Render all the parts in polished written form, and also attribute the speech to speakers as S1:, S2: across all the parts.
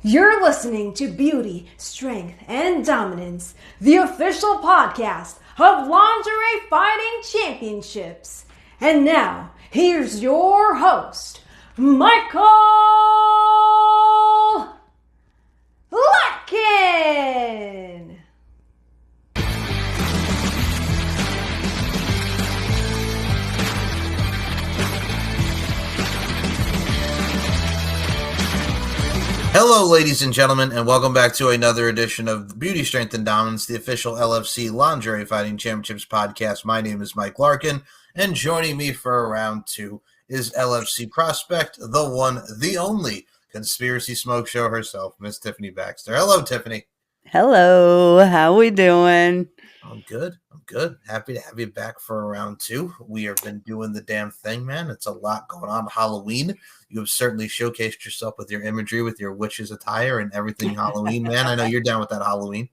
S1: You're listening to Beauty, Strength, and Dominance, the official podcast of Lingerie Fighting Championships. And now, here's your host, Michael Larkin.
S2: Hello, ladies and gentlemen, and welcome back to another edition of Beauty, Strength, and Dominance, the official LFC Lingerie Fighting Championships podcast. My name is Mike Larkin, and joining me for round two is LFC prospect, the one, the only conspiracy smoke show herself, Miss Tiffany Baxter. Hello, Tiffany.
S3: Hello, how we doing?
S2: I'm good. Happy to have you back for round two. We have been doing the damn thing, man. It's a lot going on. Halloween. You have certainly showcased yourself with your imagery, with your witch's attire and everything Halloween, man. I know you're down with that Halloween.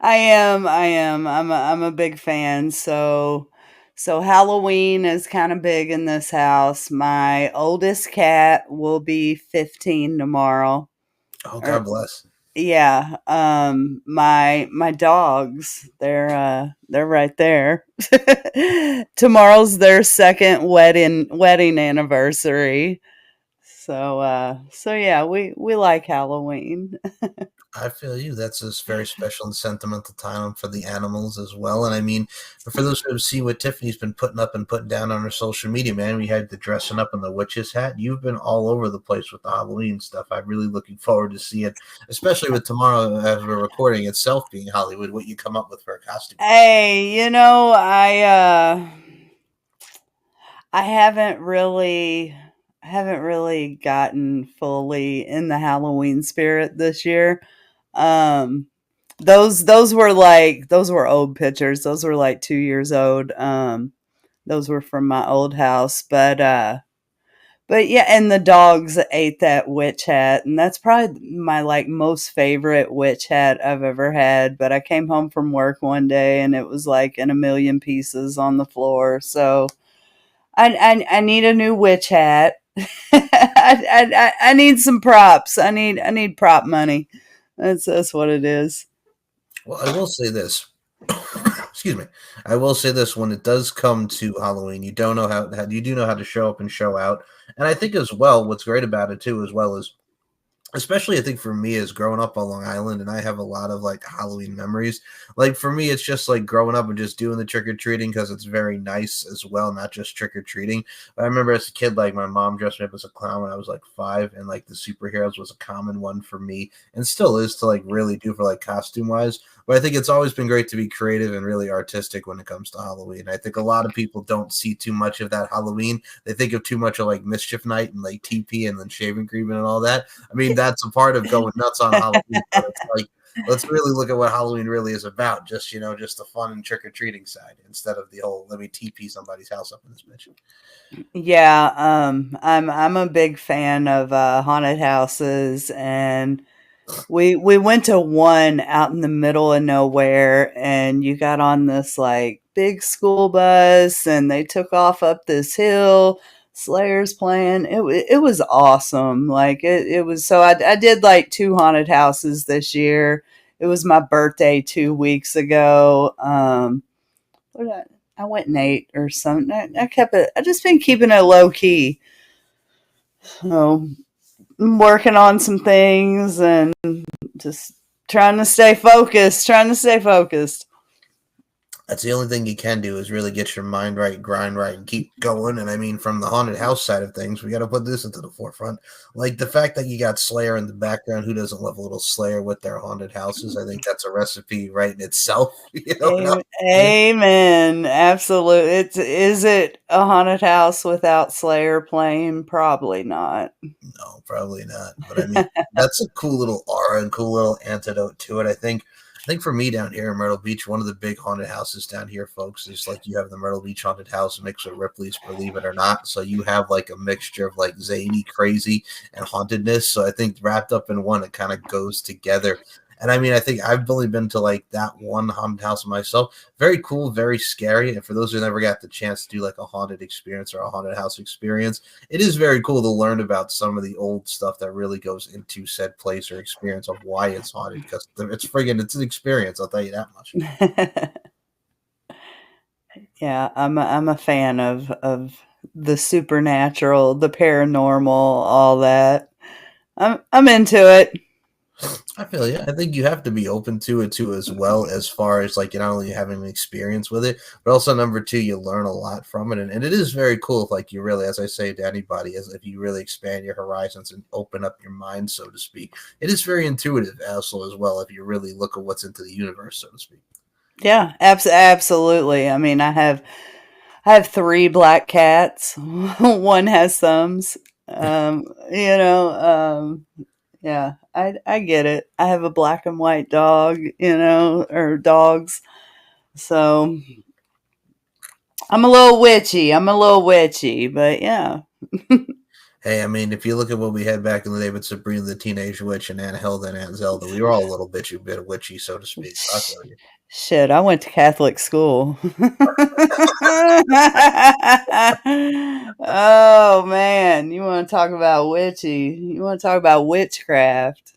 S3: I am. I'm a big fan. So Halloween is kind of big in this house. My oldest cat will be 15 tomorrow.
S2: Oh, God bless.
S3: Yeah. My dogs, they're right there. Tomorrow's their second wedding anniversary. So yeah, we like Halloween.
S2: I feel you. That's a very special and sentimental time for the animals as well. And I mean, for those who have seen what Tiffany's been putting up and putting down on her social media, man, we had the dressing up in the witch's hat. You've been all over the place with the Halloween stuff. I'm really looking forward to see it, especially with tomorrow as we're recording itself being Hollywood, what you come up with for a costume.
S3: Hey, I haven't really gotten fully in the Halloween spirit this year. Those were old pictures. Those were like 2 years old. Those were from my old house, but yeah, and the dogs ate that witch hat, and that's probably my like most favorite witch hat I've ever had. But I came home from work one day and it was like in a million pieces on the floor. So I need a new witch hat. I need some props. I need prop money. That's what it is.
S2: Well, I will say this. Excuse me. I will say this: when it does come to Halloween, you don't know how you do know how to show up and show out. And I think as well, what's great about it too, as well as especially I think for me is growing up on Long Island, and I have a lot of like Halloween memories. Like for me, it's just like growing up and just doing the trick-or-treating because it's very nice as well, not just trick-or-treating. But I remember as a kid, like my mom dressed me up as a clown when I was like 5, and like the superheroes was a common one for me and still is to like really do for like costume wise. But I think it's always been great to be creative and really artistic when it comes to Halloween. I think a lot of people don't see too much of that Halloween. They think of too much of like Mischief Night and like TP and then shaving cream and all that. I mean, that's a part of going nuts on Halloween. But it's like, let's really look at what Halloween really is about. Just, just the fun and trick-or-treating side instead of the whole, let me TP somebody's house up in this bitch.
S3: Yeah, I'm a big fan of haunted houses, and we went to one out in the middle of nowhere, and you got on this like big school bus, and they took off up this hill. Slayer's playing. It was awesome. Like it was. So I did like 2 haunted houses this year. It was my birthday 2 weeks ago. What did I went and ate or something. I kept it. I just been keeping it low key. So I'm working on some things and just trying to stay focused.
S2: That's the only thing you can do is really get your mind right, grind right, and keep going. And I mean, from the haunted house side of things, we got to put this into the forefront. Like the fact that you got Slayer in the background, who doesn't love a little Slayer with their haunted houses? I think that's a recipe right in itself.
S3: Amen. Absolutely. Is it a haunted house without Slayer playing? Probably not.
S2: No, probably not. But I mean, that's a cool little aura and cool little antidote to it. I think for me down here in Myrtle Beach, one of the big haunted houses down here, folks, is like you have the Myrtle Beach haunted house mixed with Ripley's, believe it or not. So you have like a mixture of like zany, crazy, and hauntedness. So I think wrapped up in one, it kind of goes together. And I mean, I think I've only been to like that one haunted house myself. Very cool, very scary. And for those who never got the chance to do like a haunted experience or a haunted house experience, it is very cool to learn about some of the old stuff that really goes into said place or experience of why it's haunted, because it's an experience. I'll tell you that much.
S3: Yeah, I'm a fan of the supernatural, the paranormal, all that. I'm into it.
S2: I feel you. I think you have to be open to it too, as well, as far as like, you not only having an experience with it, but also number two, you learn a lot from it. And it is very cool if like you really, as I say to anybody, as if you really expand your horizons and open up your mind, so to speak. It is very intuitive also as well if you really look at what's into the universe, so to speak.
S3: Yeah, absolutely. I mean, I have 3 black cats. One has thumbs. You know, yeah, I get it. I have a black and white dog, or dogs. So I'm a little witchy, but yeah.
S2: Hey, I mean, if you look at what we had back in the day with Sabrina the Teenage Witch and Aunt Hilda and Aunt Zelda, we were all a little bit witchy, so to speak. I feel you.
S3: Shit, I went to Catholic school. Oh man, you want to talk about witchy? You want to talk about witchcraft?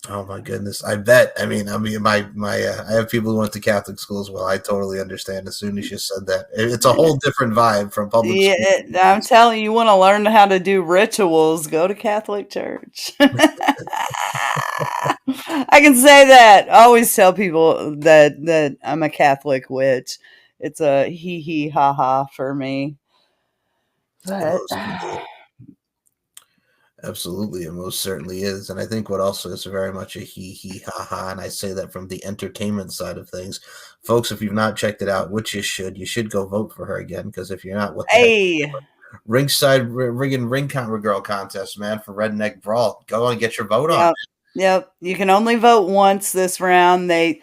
S2: Oh my goodness! I bet. I have people who went to Catholic school as well. I totally understand. As soon as you said that, it's a whole different vibe from public school.
S3: Yeah, I'm telling you, you want to learn how to do rituals, go to Catholic church. I can say that. I always tell people that I'm a Catholic witch. It's a hee hee ha ha for me. But
S2: Absolutely, it most certainly is. And I think what also is very much a ha ha, and I say that from the entertainment side of things. Folks, if you've not checked it out, which you should go vote for her again, because if you're not, what the heck?
S3: hey,
S2: Ringside ring girl contest, man, for Redneck Brawl. Go and get your vote on.
S3: Yep. You can only vote once this round. They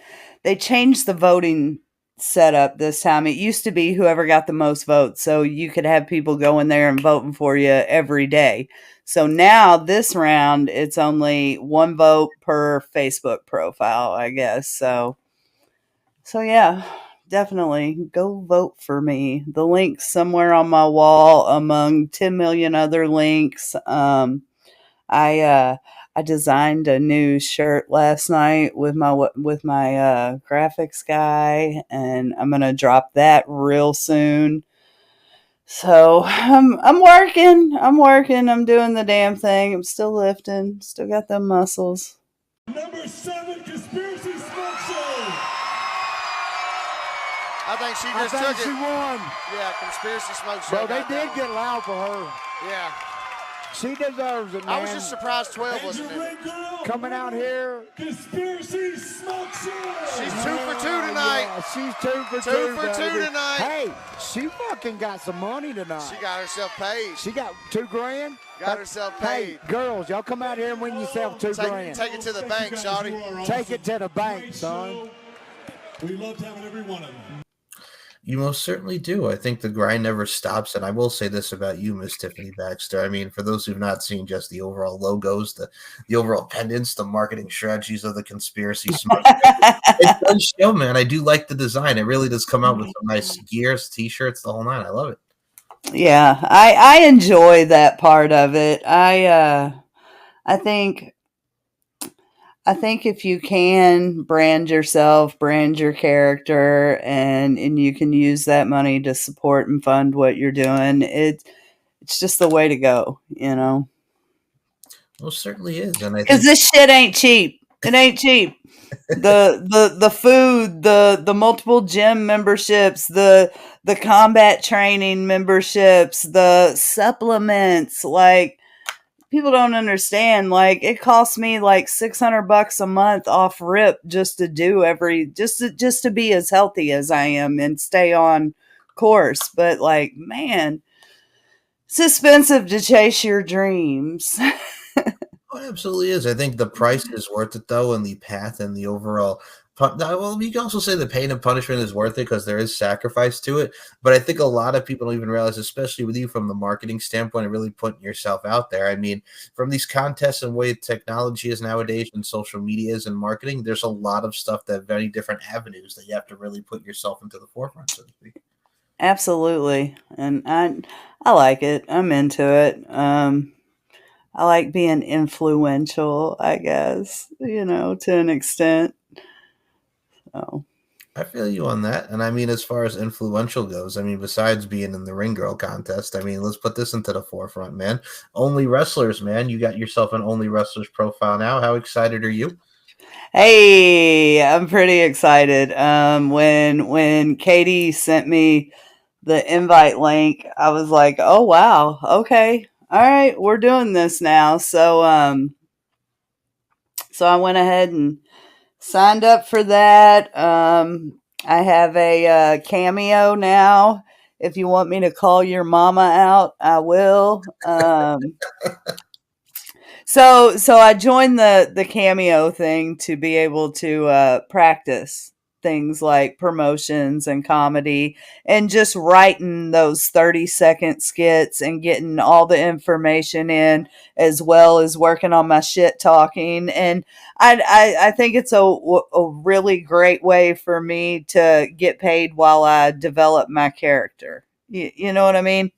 S3: changed the voting setup this time. It used to be whoever got the most votes, so you could have people going there and voting for you every day. So now this round, it's only 1 vote per Facebook profile, I guess. So yeah, definitely go vote for me. The link's somewhere on my wall among 10 million other links. I designed a new shirt last night with my graphics guy, and I'm gonna drop that real soon. So I'm working. I'm doing the damn thing. I'm still lifting. Still got them muscles.
S4: Number 7, Conspiracy Smokeshow.
S5: I think she just took it.
S4: She won.
S5: Yeah, Conspiracy Smokeshow.
S4: Well, they did get loud for her.
S5: Yeah.
S4: She deserves it, man.
S5: I was just surprised 12 wasn't in it.
S4: Coming out here. Conspiracy Smokeshow.
S5: She's 2 for 2 tonight.
S4: Yeah, she's 2 for 2.
S5: 2 for 2
S4: baby.
S5: tonight.
S4: Hey, she fucking got some money tonight.
S5: She got herself paid.
S4: She got $2 grand.
S5: Got herself paid.
S4: Hey, girls, y'all come out here and win yourself $2 grand.
S5: Take it to the bank, shawty.
S4: Take it to the bank, son.
S6: We loved having every one of them.
S2: You most certainly do. I think the grind never stops. And I will say this about you, Miss Tiffany Baxter. I mean, for those who've not seen just the overall logos, the overall pendants, the marketing strategies of the Conspiracy Smoke, it does show, man. I do like the design. It really does come out with some nice gears, t-shirts, the whole nine. I love it.
S3: Yeah, I enjoy that part of it. I think if you can brand yourself, brand your character, and you can use that money to support and fund what you're doing, it's just the way to go,
S2: Most certainly is, and
S3: because this shit ain't cheap. It ain't cheap. The food, the multiple gym memberships, the combat training memberships, the supplements, like. People don't understand. Like, it costs me like $600 a month off rip just to do just to be as healthy as I am and stay on course. But like, man, it's expensive to chase your dreams.
S2: Oh, it absolutely is. I think the price is worth it though, and the path and the overall Well, you can also say the pain and punishment is worth it because there is sacrifice to it. But I think a lot of people don't even realize, especially with you from the marketing standpoint and really putting yourself out there. I mean, from these contests and way technology is nowadays and social media is and marketing, there's a lot of stuff that very different avenues that you have to really put yourself into the forefront, so to speak.
S3: Absolutely. And I like it. I'm into it. I like being influential, I guess, to an extent. So
S2: I feel you on that. And I mean, as far as influential goes, I mean, besides being in the ring girl contest, I mean, let's put this into the forefront, man. Only wrestlers, man. You got yourself an only wrestlers profile now. How excited are you?
S3: hey, I'm pretty excited. When Katie sent me the invite link, I was like, oh wow, okay. All right, we're doing this now. So I went ahead and signed up for that. I have a cameo now. If you want me to call your mama out, I will. So I joined the cameo thing to be able to practice things like promotions and comedy and just writing those 30-second skits and getting all the information in, as well as working on my shit talking. And I think it's a really great way for me to get paid while I develop my character. You know what I mean?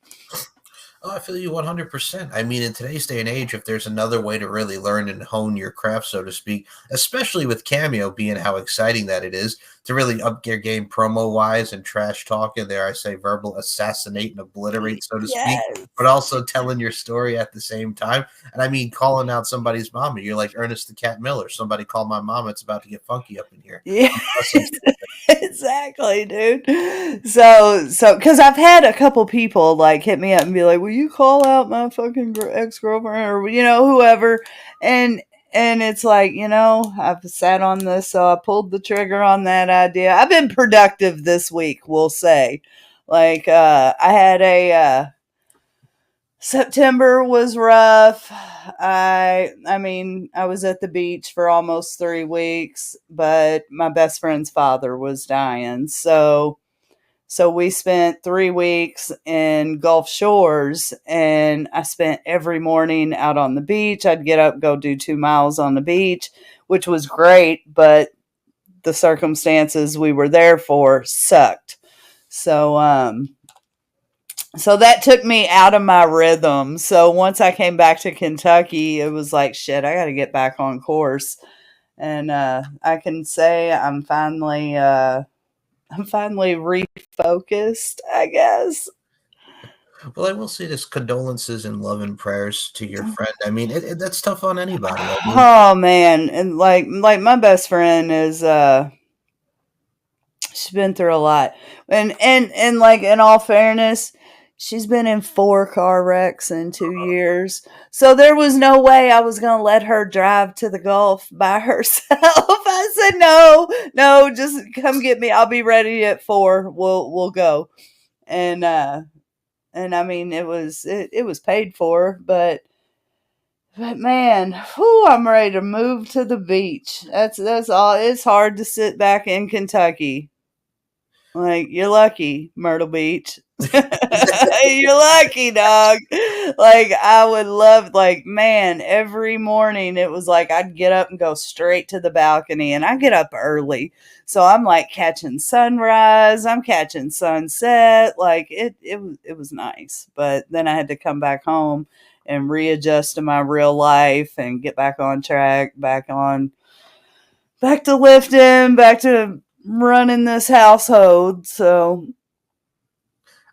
S2: Oh, I feel you 100%. I mean, in today's day and age, if there's another way to really learn and hone your craft, so to speak, especially with Cameo being how exciting that it is to really up your game promo-wise and trash talk, and there I say verbal assassinate and obliterate, so to speak, but also telling your story at the same time. And I mean, calling out somebody's mama. You're like Ernest the Cat Miller. Somebody called my mama. It's about to get funky up in here.
S3: Yeah. Exactly, dude. So, because I've had a couple people like hit me up and be like, "Will you call out my fucking ex-girlfriend or whoever?" And it's like, I've sat on this, so I pulled the trigger on that idea. I've been productive this week, we'll say. Like, I had a September was rough. I mean, I was at the beach for almost 3 weeks, but my best friend's father was dying. So we spent 3 weeks in Gulf Shores, and I spent every morning out on the beach. I'd get up, go do 2 miles on the beach, which was great, but the circumstances we were there for sucked. So that took me out of my rhythm. So once I came back to Kentucky, it was like, shit, I got to get back on course. And I can say I'm finally refocused, I guess.
S2: Well, I will say this: condolences and love and prayers to your friend. I mean, that's tough on anybody. I mean,
S3: oh man, and like my best friend is she's been through a lot, and like, in all fairness, she's been in 4 car wrecks in 2 years. So there was no way I was going to let her drive to the Gulf by herself. I said, no, just come get me. I'll be ready at 4. We'll go. And I mean, it was paid for, but man, I'm ready to move to the beach. That's all. It's hard to sit back in Kentucky. Like, you're lucky, Myrtle Beach. You're lucky, dog. Like, I would love, like, man, every morning it was like I'd get up and go straight to the balcony, and I get up early. So I'm like catching sunrise, I'm catching sunset. Like, it was nice. But then I had to come back home and readjust to my real life and get back on track, back to lifting, back to running this household. So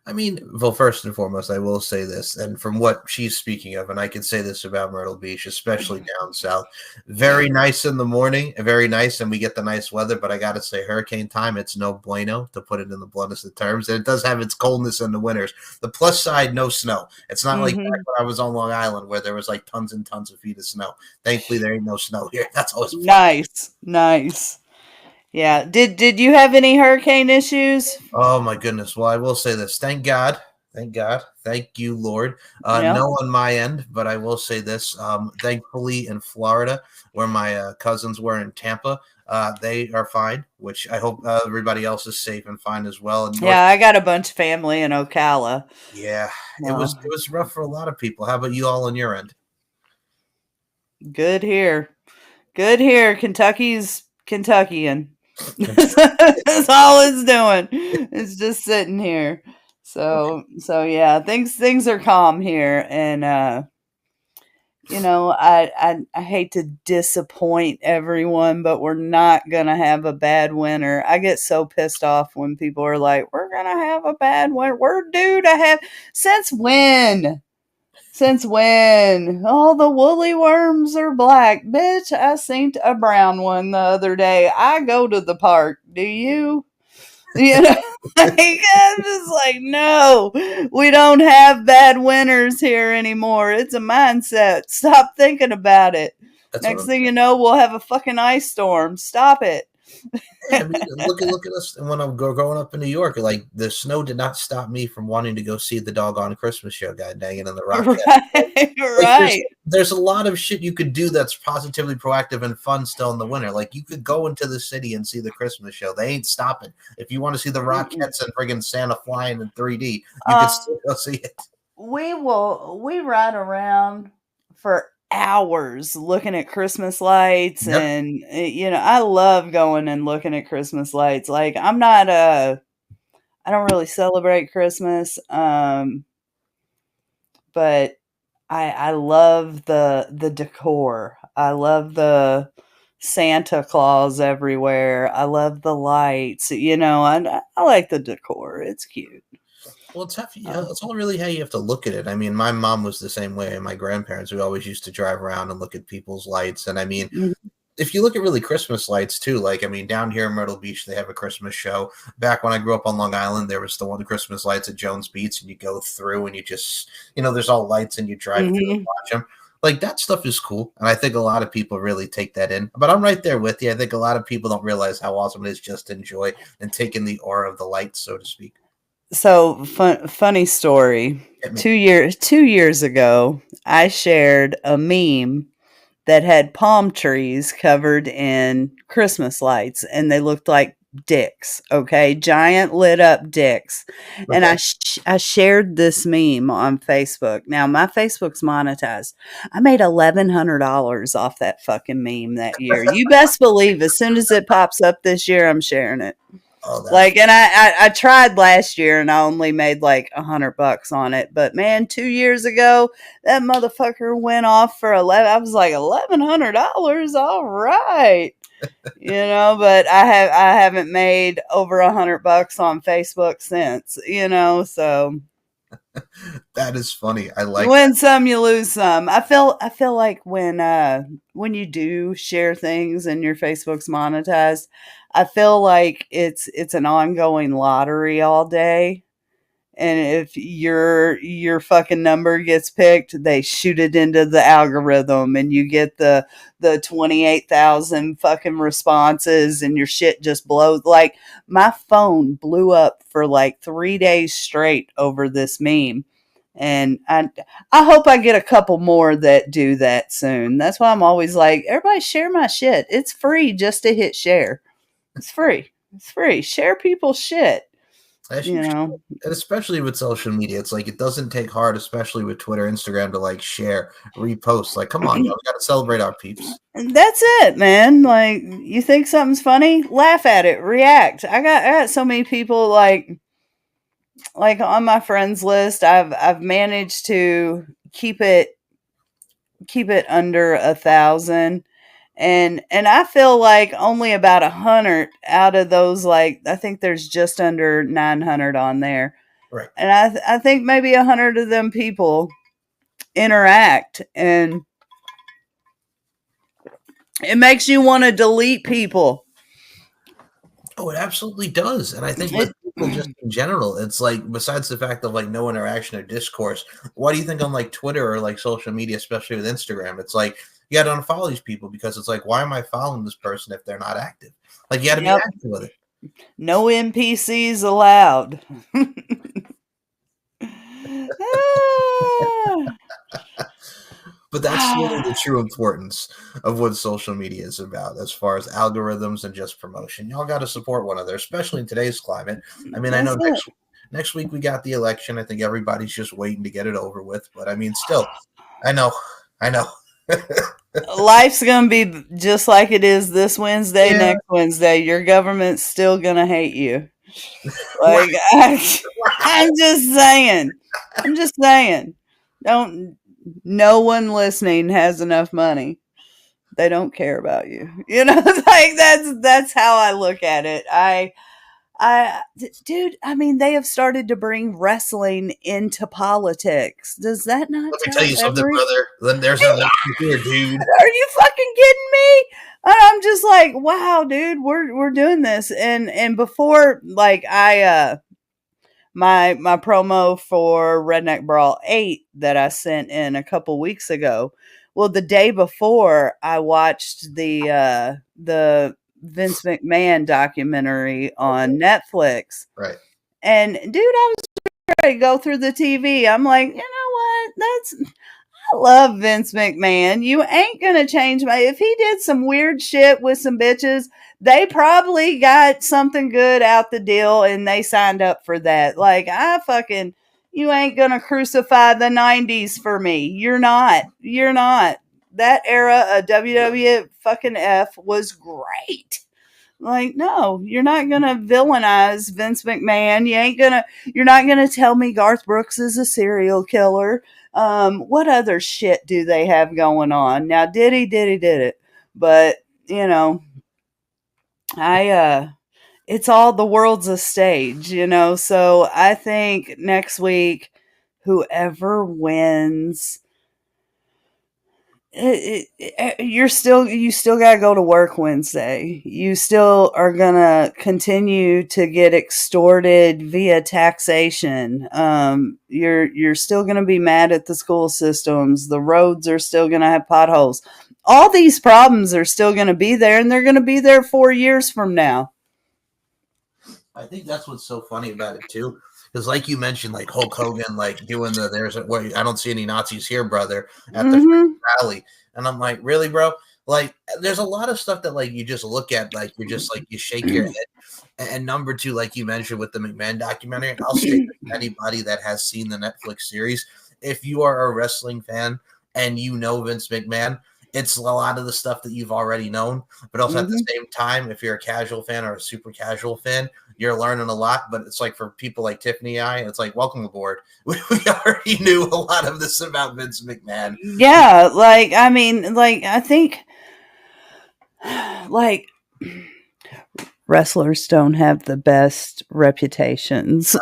S2: I mean, well, first and foremost, I will say this, and from what she's speaking of, and I can say this about Myrtle Beach, especially down south, very nice in the morning, very nice, and we get the nice weather, but I got to say, hurricane time, it's no bueno, to put it in the bluntest of terms, and it does have its coldness in the winters. The plus side, no snow. It's not like back when I was on Long Island where there was like tons and tons of feet of snow. Thankfully, there ain't no snow here. That's always fun.
S3: Nice. Yeah. Did you have any hurricane issues?
S2: Oh my goodness. Well, I will say this. Thank God Thank God. Thank you, Lord.
S3: Yeah.
S2: No on my end, but I will say this. Thankfully, in Florida, where my cousins were in Tampa, they are fine, which I hope everybody else is safe and fine as well. In North,
S3: Yeah, I got a bunch of family in Ocala.
S2: yeah, it
S3: Well,
S2: was rough for a lot of people. How about you all on your end?
S3: good here. Good here. Kentucky's Kentuckian. That's all it's doing. It's just sitting here. So yeah, things are calm here, and I hate to disappoint everyone, but we're not gonna have a bad winter. I get so pissed off when people are like, "We're gonna have a bad winter." We're due to have since when? Since when? Oh, the woolly worms are black. Bitch, I seen a brown one the other day. I go to the park. Do you? You know, like, I'm just like, no, we don't have bad winters here anymore. It's a mindset. Stop thinking about it.
S2: That's
S3: Next thing you know, we'll have a fucking ice storm. Stop it.
S2: Yeah, I mean, look at us. And when I'm growing up in New York, like the snow did not stop me from wanting to go see the doggone Christmas show, god dang it, in the Rock.
S3: Right, right.
S2: There's a lot of shit you could do that's positively proactive and fun still in the winter. Like you could go into the city and see the Christmas show. They ain't stopping. If you want to see the Rockettes and friggin' Santa flying in 3D, you can still go see it.
S3: We ride around for hours looking at Christmas lights.
S2: Yep.
S3: And I love going and looking at Christmas lights. Like I don't really celebrate Christmas, but I love the decor. I love the Santa Claus everywhere. I love the lights. I like the decor. It's cute.
S2: Well, it's tough. It's all really how you have to look at it. I mean, my mom was the same way, and my grandparents, we always used to drive around and look at people's lights. And I mean, if you look at really Christmas lights too, like, I mean, down here in Myrtle Beach, they have a Christmas show. Back when I grew up on Long Island, there was the Christmas lights at Jones Beach, and you go through and you just, there's all lights and you drive through and watch them. Like, that stuff is cool. And I think a lot of people really take that in. But I'm right there with you. I think a lot of people don't realize how awesome it is just to enjoy and take in the aura of the lights, so to speak.
S3: So funny story. 2 years ago, I shared a meme that had palm trees covered in Christmas lights, and they looked like dicks. Okay, giant lit up dicks. Okay. And I shared this meme on Facebook. Now my Facebook's monetized. I made $1,100 off that fucking meme that year. You best believe as soon as it pops up this year, I'm sharing it. And I tried last year and I only made like $100 on it, but man, 2 years ago that motherfucker went off for 11. I was like $1,100, all right, But I haven't made over $100 on Facebook since, So
S2: that is funny. I like.
S3: You win some, you lose some. I feel like when you do share things and your Facebook's monetized, I feel like it's an ongoing lottery all day. And if your fucking number gets picked, they shoot it into the algorithm and you get the 28,000 fucking responses and your shit just blows. Like my phone blew up for like 3 days straight over this meme. And I hope I get a couple more that do that soon. That's why I'm always like, everybody share my shit. It's free just to hit share. It's free. It's free. Share people's shit.
S2: And especially with social media, it's like it doesn't take hard, especially with Twitter, Instagram, to like share, repost. Like, come on, we got to celebrate our peeps.
S3: That's it, man. Like, you think something's funny? Laugh at it, react. I got so many people like on my friends list. I've managed to keep it under 1,000. And I feel like only about 100 out of those, like, I think there's just under 900 on there.
S2: Right.
S3: And I think maybe 100 of them people interact, and it makes you want to delete people.
S2: Oh, it absolutely does. And I think with people just in general, it's like, besides the fact of like no interaction or discourse, why do you think on like Twitter or like social media, especially with Instagram, it's like, you got to unfollow these people because it's like, why am I following this person if they're not active? Like, you got to be active with it.
S3: No NPCs allowed.
S2: But that's really the true importance of what social media is about, as far as algorithms and just promotion. Y'all got to support one another, especially in today's climate. I mean, I know next week we got the election. I think everybody's just waiting to get it over with. But I mean, still, I know.
S3: Life's gonna be just like it is this Wednesday, next Wednesday. Your government's still gonna hate you. Like I'm just saying. No one listening has enough money. They don't care about you. Like that's how I look at it. Dude, I mean, they have started to bring wrestling into politics. Does that not
S2: Let me tell you something, brother. Then there's another here, dude.
S3: Are you fucking kidding me? I'm just like, wow, dude, we're doing this. And before, like, my promo for Redneck Brawl 8 that I sent in a couple weeks ago. Well, the day before, I watched the Vince McMahon documentary on Netflix.
S2: Right.
S3: And dude, I was ready to go through the TV. I'm like, you know what? I love Vince McMahon. You ain't gonna change if he did some weird shit with some bitches, they probably got something good out the deal and they signed up for that. Like, you ain't gonna crucify the 90s for me. You're not. That era of WWF fucking F was great. Like, no, you're not gonna villainize Vince McMahon. You're not gonna tell me Garth Brooks is a serial killer. What other shit do they have going on? Now, did it. But, it's all, the world's a stage, so I think next week, whoever wins, you still got to go to work Wednesday. You still are going to continue to get extorted via taxation. You're still going to be mad at the school systems. The roads are still going to have potholes. All these problems are still going to be there, and they're going to be there 4 years from now.
S2: I think that's what's so funny about it too, because like you mentioned, like Hulk Hogan, like doing I don't see any Nazis here, brother, at the rally, and I'm like, really, bro? Like, there's a lot of stuff that like you just look at, like you're just like you shake your head. And number two, like you mentioned with the McMahon documentary, and I'll say to anybody that has seen the Netflix series, if you are a wrestling fan and you know Vince McMahon, it's a lot of the stuff that you've already known, but also at the same time, if you're a casual fan or a super casual fan, you're learning a lot. But it's like for people like Tiffany and I, it's like, welcome aboard. We already knew a lot of this about Vince McMahon.
S3: Yeah, like, I mean, like, I think, like, wrestlers don't have the best reputations.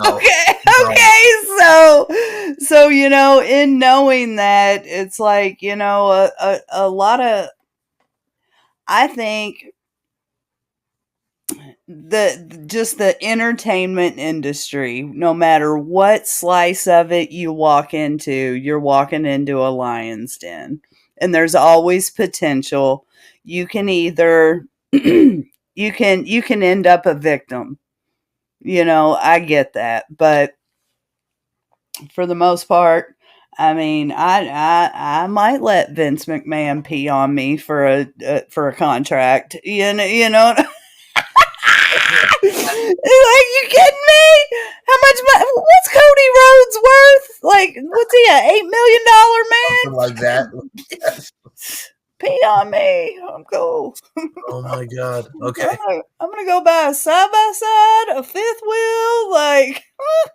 S2: No.
S3: Okay, so in knowing that, it's like, a lot of, I think the entertainment industry, no matter what slice of it you walk into, you're walking into a lion's den, and there's always potential. You can either you can end up a victim. I get that, but for the most part, I mean, I might let Vince McMahon pee on me for a contract. You know. Like, you kidding me? How much money? What's Cody Rhodes worth? Like, what's he, $8 million man?
S2: Something like that.
S3: Pee on me. I'm cool.
S2: Oh my God. Okay.
S3: I'm gonna go buy a side-by-side, a fifth wheel. Like,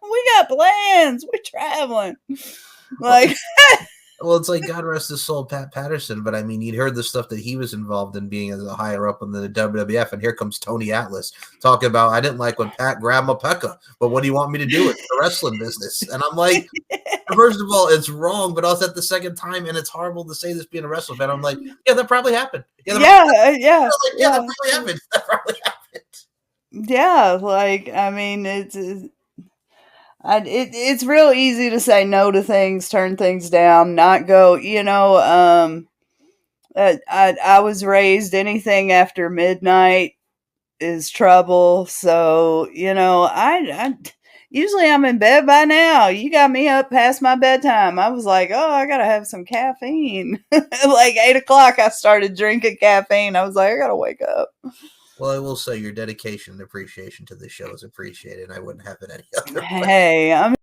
S3: we got plans. We're traveling. Like,
S2: well, it's like, God rest his soul, Pat Patterson. But I mean, you'd heard the stuff that he was involved in being as a higher up in the WWF, and here comes Tony Atlas talking about, I didn't like when Pat grabbed my pecker, but what do you want me to do with the wrestling business? And I'm like, first of all, it's wrong, but also at the second time, and it's horrible to say this being a wrestling fan, I'm like, yeah, that probably happened.
S3: Yeah.
S2: That probably happened. That probably happened.
S3: Yeah, like, I mean, it's real easy to say no to things, turn things down, not go. I was raised, anything after midnight is trouble. So I Usually I'm in bed by now. You got me up past my bedtime. I was like, oh, I gotta have some caffeine. Like 8 o'clock, I started drinking caffeine. I was like, I gotta wake up.
S2: Well, I will say your dedication and appreciation to this show is appreciated, and I wouldn't have it any other way.
S3: Hey, I'm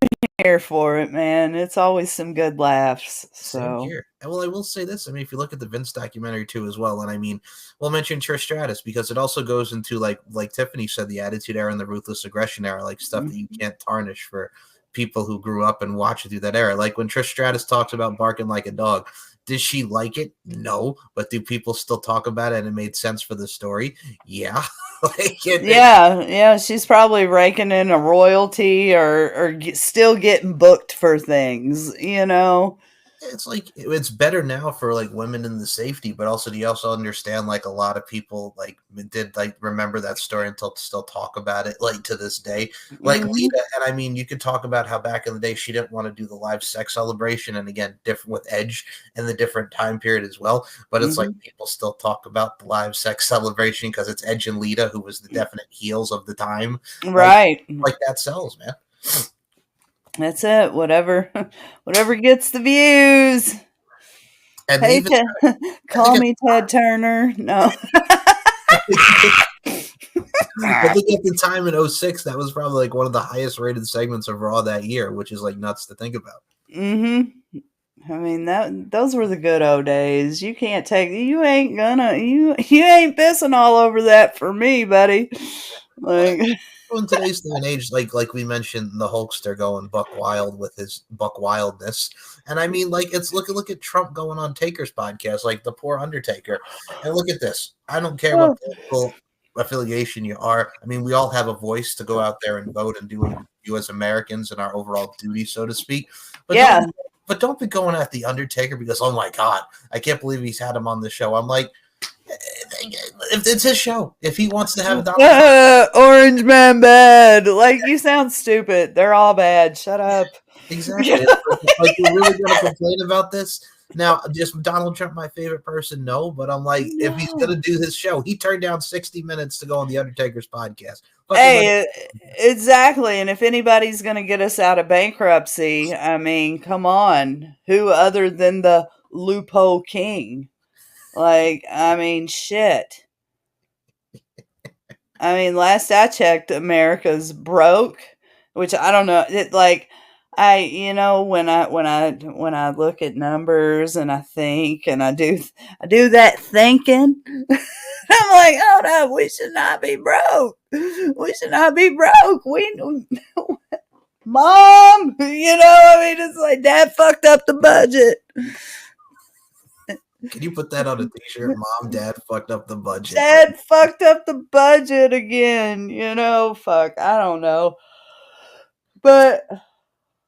S3: here for it, man. It's always some good laughs.
S2: Same
S3: So
S2: here. And well, I will say this. I mean, if you look at the Vince documentary too, as well, and I mean, we'll mention Trish Stratus because it also goes into like Tiffany said, the Attitude Era and the Ruthless Aggression Era, like stuff that you can't tarnish for people who grew up and watched it through that era. Like when Trish Stratus talks about barking like a dog, did she like it? No, but do people still talk about it and it made sense for the story? Yeah.
S3: yeah, she's probably raking in a royalty or still getting booked for things, you know.
S2: It's like it's better now for like women in the safety, but also do you also understand like a lot of people like did like remember that story and still talk about it like to this day, like Lita. And I mean, you could talk about how back in the day she didn't want to do the live sex celebration, and again, different with Edge and the different time period as well. But it's like people still talk about the live sex celebration because it's Edge and Lita, who was the definite heels of the time,
S3: right?
S2: Like that sells, man.
S3: That's it. Whatever gets the views.
S2: And
S3: hey,
S2: even
S3: call me Ted Turner. No.
S2: I think at the time in 2006, that was probably like one of the highest rated segments of Raw that year, which is like nuts to think about.
S3: I mean, those were the good old days. You can't take, you ain't pissing all over that for me, buddy. Like
S2: in today's day and age, like we mentioned, the Hulkster going buck wild with his buck wildness, and I mean, like it's look at Trump going on Taker's podcast, like the poor Undertaker, and look at this. I don't care what political affiliation you are. I mean, we all have a voice to go out there and vote and do what we do as Americans and our overall duty, so to speak. But
S3: yeah.
S2: Don't be going at the Undertaker because, oh my God, I can't believe he's had him on the show. I'm like, if it's his show, if he wants to have
S3: Orange Man bad. Like, you sound stupid. They're all bad. Shut up.
S2: Exactly. Like, you're really going to complain about this? Now, just Donald Trump, my favorite person, no, but I'm like, if he's going to do his show, he turned down 60 minutes to go on the Undertaker's podcast.
S3: Hey, exactly. And if anybody's going to get us out of bankruptcy, I mean, come on. Who other than the loophole king? Like, I mean, shit. I mean, last I checked, America's broke, which I don't know. When I look at numbers and I think and I do that thinking, I'm like, oh no, we should not be broke. We should not be broke. Mom, I mean, it's like Dad fucked up the budget.
S2: Can you put that on a t-shirt? Mom, Dad fucked up the budget.
S3: Dad fucked up the budget again. Fuck. I don't know. But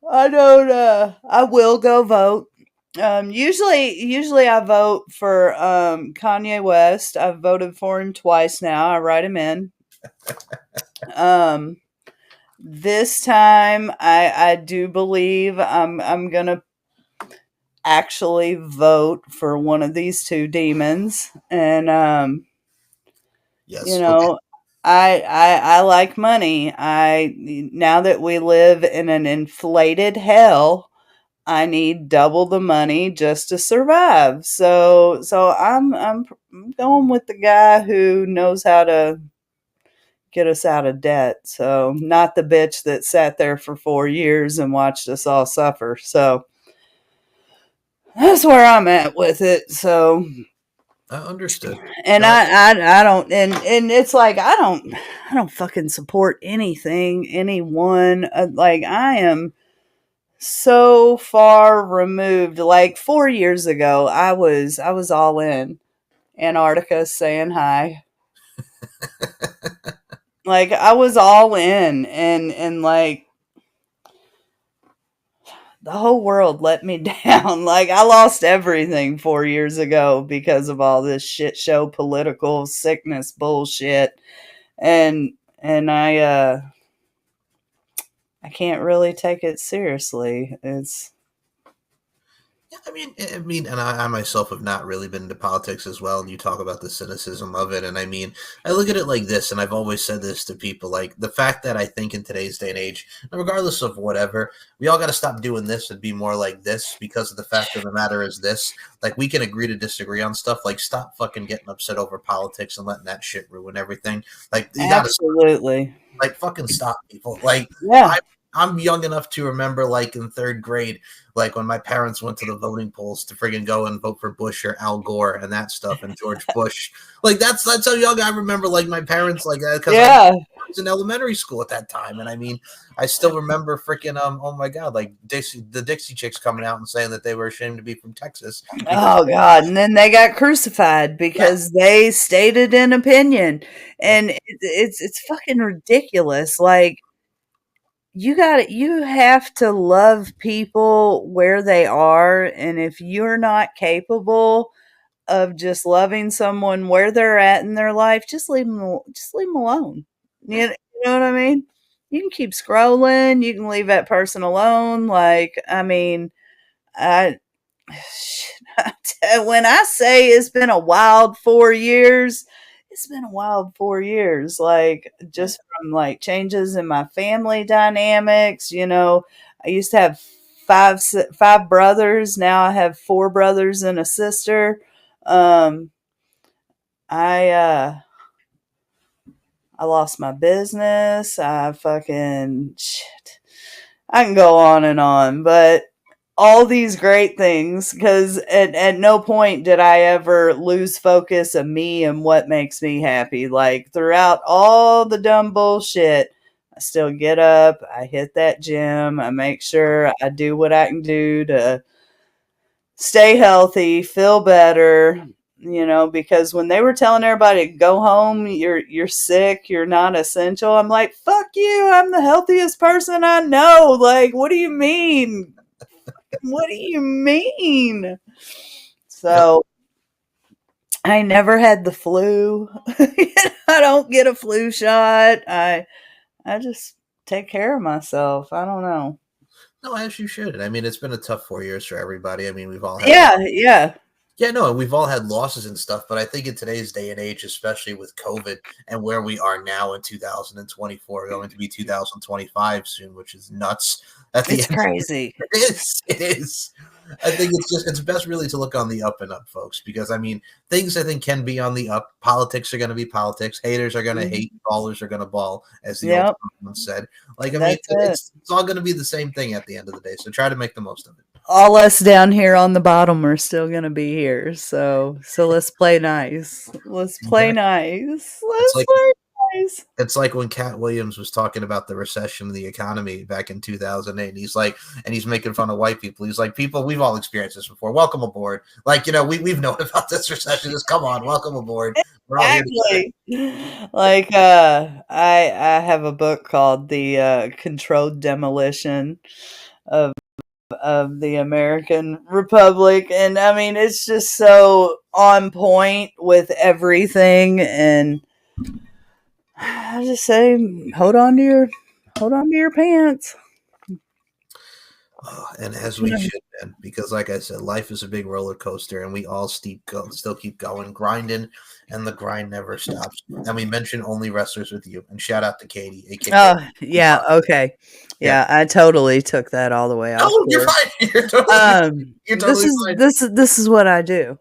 S3: I don't, I will go vote. Usually I vote for, Kanye West. I've voted for him twice now. I write him in. This time I do believe I'm gonna actually vote for one of these two demons, and
S2: yes,
S3: okay. I like money. Now that we live in an inflated hell, I need double the money just to survive. So I'm going with the guy who knows how to get us out of debt. So not the bitch that sat there for 4 years and watched us all suffer. So that's where I'm at with it. So
S2: I understood.
S3: And I don't, and it's like, I don't fucking support anyone. Like, I am so far removed. Like 4 years ago, I was all in Antarctica saying hi. Like, I was all in, and like, the whole world let me down. Like, I lost everything 4 years ago because of all this shit show political sickness bullshit. And I can't really take it seriously. It's
S2: And I myself have not really been into politics as well. And you talk about the cynicism of it, and I look at it like this, and I've always said this to people: like the fact that I think in today's day and age, regardless of whatever, we all got to stop doing this and be more like this. Because of the fact of the matter is this: like we can agree to disagree on stuff. Like stop fucking getting upset over politics and letting that shit ruin everything. Like you got to
S3: Absolutely.
S2: like fucking stop, people. Like
S3: Yeah.
S2: I'm young enough to remember, like in third grade, like when my parents went to the voting polls to friggin' go and vote for Bush or Al Gore and that stuff, and George Bush. Like that's how young I remember. Like my parents, like that, because I was in elementary school at that time, and I still remember freaking oh my god, like the Dixie Chicks coming out and saying that they were ashamed to be from Texas.
S3: Oh God! And then they got crucified because they stated an opinion, and it's fucking ridiculous. Like you have to love people where they are, and if you're not capable of just loving someone where they're at in their life, just leave them alone. You know what I mean? You can keep scrolling. You can leave that person alone. Like I when I say it's been a wild 4 years, it's been a wild 4 years. Like just from like changes in my family dynamics. I used to have five brothers. Now I have four brothers and a sister. Um, I I lost my business. I fucking shit. I can go on and on, but all these great things, because at no point did I ever lose focus of me and what makes me happy. Like throughout all the dumb bullshit, I still get up, I hit that gym, I make sure I do what I can do to stay healthy, feel better, because when they were telling everybody to go home, you're sick, you're not essential. I'm like, fuck you, I'm the healthiest person I know. Like, what do you mean? What do you mean? So I never had the flu. I don't get a flu shot. I just take care of myself. I don't know.
S2: No, as you should. It's been a tough 4 years for everybody. We've all had
S3: Yeah,
S2: no, we've all had losses and stuff, but I think in today's day and age, especially with COVID and where we are now in 2024, going to be 2025 soon, which is nuts.
S3: It's crazy.
S2: It is. I think it's best really to look on the up and up, folks, because things I think can be on the up. Politics are going to be politics. Haters are going to hate. Ballers are going to ball, as the old one said. Like it's all going to be the same thing at the end of the day. So try to make the most of it.
S3: All us down here on the bottom are still going to be here. So let's play nice. Let's play nice. Play nice.
S2: It's like when Cat Williams was talking about the recession of the economy back in 2008. And he's making fun of white people. He's like, people, we've all experienced this before. Welcome aboard. Like, we've known about this recession. Just come on, welcome aboard. We're all
S3: exactly. Like, I have a book called The Controlled Demolition of the American Republic, and it's just so on point with everything, and I just say hold on to your pants.
S2: And as we should, man, because like I said, life is a big roller coaster, and we all still keep going, grinding, and the grind never stops. And we mentioned Only Wrestlers with You, and shout out to Katie.
S3: Oh, yeah, okay. Yeah, I totally took that all the way off.
S2: Oh, you're fine. You're totally fine.
S3: This is what I do.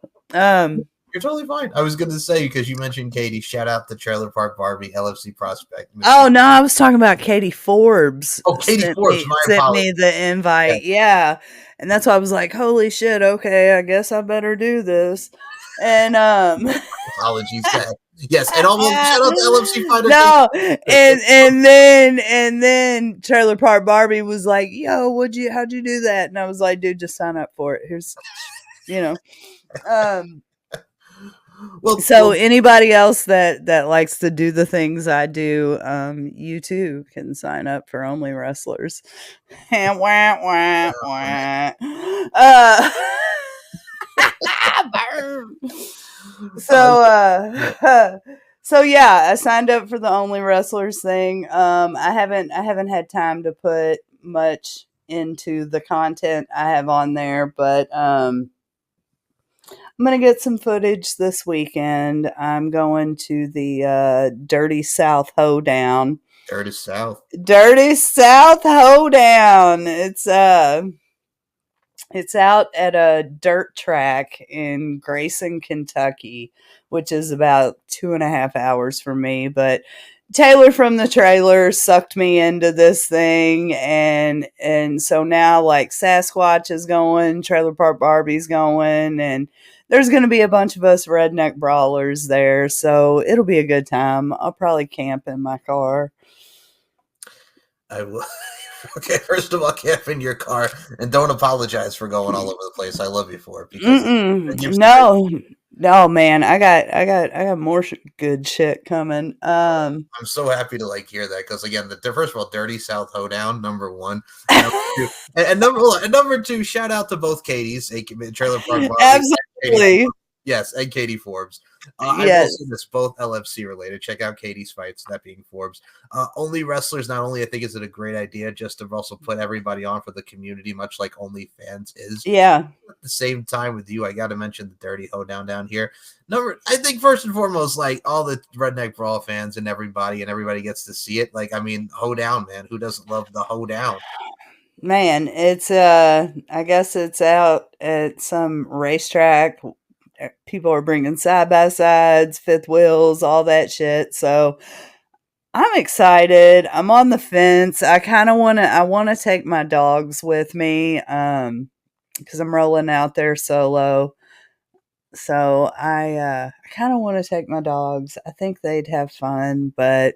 S2: You're totally fine. I was going to say, because you mentioned Katie, shout out to Trailer Park Barbie, LFC Prospect.
S3: Oh, no, I was talking about Katie Forbes.
S2: Oh, Katie Forbes,
S3: sent me the invite. Yeah. And that's why I was like, holy shit, okay, I guess I better do this. And
S2: apologies. Yes, and almost shout out to LFC Fighter.
S3: No, and then Trailer Park Barbie was like, yo, how'd you do that? And I was like, dude, just sign up for it. Here's So anybody else that likes to do the things I do, you too can sign up for Only Wrestlers. Wah, wah, wah. So yeah, I signed up for the Only Wrestlers thing. I haven't had time to put much into the content I have on there, but I'm going to get some footage this weekend. I'm going to the Dirty South Hoedown.
S2: Dirty South.
S3: Dirty South Hoedown. It's out at a dirt track in Grayson, Kentucky, which is about 2.5 hours from me. But Taylor from the trailer sucked me into this thing, and so now like Sasquatch is going, Trailer Park Barbie's going, and there's going to be a bunch of us redneck brawlers there, so it'll be a good time. I'll probably camp in my car.
S2: I will. Okay, first of all, camp in your car and don't apologize for going all over the place. I love you for it. Because
S3: no, man, I got more good shit coming.
S2: I'm so happy to like hear that because again, first of all, Dirty South Hoedown, number one, number two. Shout out to both Katie's, Trailer Park Barbie,
S3: absolutely.
S2: Yes, and Katie Forbes.
S3: Yes.
S2: I will say this, both LFC related. Check out Katie's fights, that being Forbes. Only Wrestlers, not only I think is it a great idea just to also put everybody on for the community, much like OnlyFans is.
S3: Yeah.
S2: At the same time with you, I got to mention the Dirty Hoedown down here. I think first and foremost, like all the Redneck Brawl fans and everybody gets to see it. Like, I mean, Hoedown, man. Who doesn't love the Hoedown?
S3: Man, it's I guess it's out at some racetrack. People are bringing side-by-sides, fifth wheels, all that shit. So I'm excited. I'm on the fence. I want to take my dogs with me because I'm rolling out there solo. So I kind of want to take my dogs. I think they'd have fun, but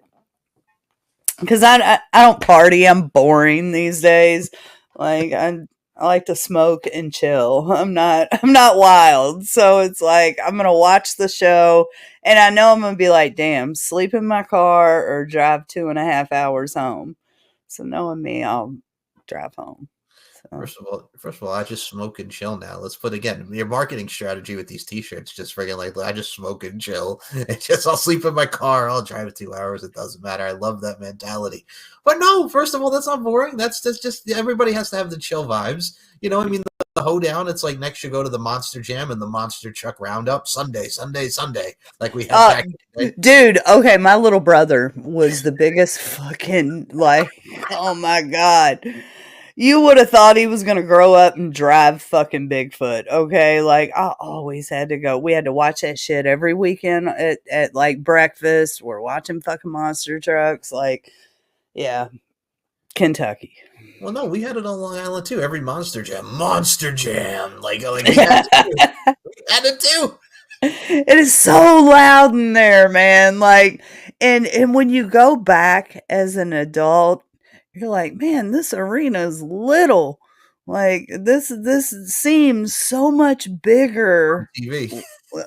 S3: because I don't party. I'm boring these days. Like I like to smoke and chill. I'm not wild. So it's like, I'm going to watch the show and I know I'm going to be like, damn, sleep in my car or drive 2.5 hours home. So knowing me, I'll drive home. So.
S2: First of all, I just smoke and chill now. Let's put again your marketing strategy with these t-shirts. Just friggin' like I just smoke and chill. It's just I'll sleep in my car. I'll drive 2 hours. It doesn't matter. I love that mentality. But no, first of all, that's not boring. That's just everybody has to have the chill vibes. You know, I mean, the Hoedown. It's like next you go to the Monster Jam and the Monster Truck Roundup Sunday. Like we had back in the day.
S3: Dude, okay, my little brother was the biggest fucking like. Oh my god. You would have thought he was going to grow up and drive fucking Bigfoot, okay? Like, I always had to go. We had to watch that shit every weekend at like, breakfast. We're watching fucking monster trucks. Like, yeah, Kentucky.
S2: Well, no, we had it on Long Island, too. Every Monster Jam. Like we had it, too.
S3: It is so loud in there, man. Like, and when you go back as an adult, you're like, man, this arena is little. Like this seems so much bigger
S2: On TV.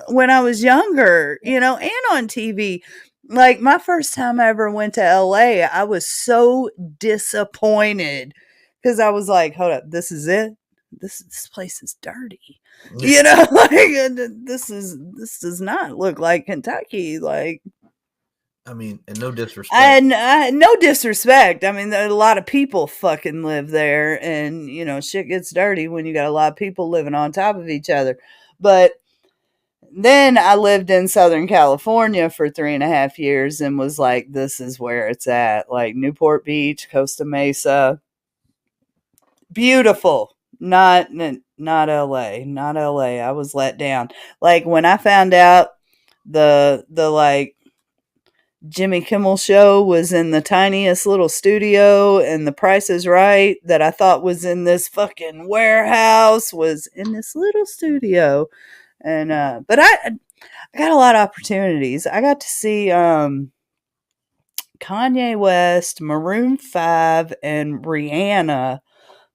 S3: when I was younger, you know, and on TV. Like my first time I ever went to LA, I was so disappointed because I was like, hold up, this is it. This place is dirty. You know, like this does not look like Kentucky. Like,
S2: I mean, and no disrespect.
S3: And no disrespect. I mean, a lot of people fucking live there, and you know, shit gets dirty when you got a lot of people living on top of each other. But then I lived in Southern California for 3.5 years and was like, this is where it's at. Like Newport Beach, Costa Mesa. Beautiful. Not LA. Not LA. I was let down. Like when I found out the like Jimmy Kimmel show was in the tiniest little studio and The Price is Right that I thought was in this fucking warehouse was in this little studio. And but I got a lot of opportunities. I got to see Kanye West, Maroon 5 and Rihanna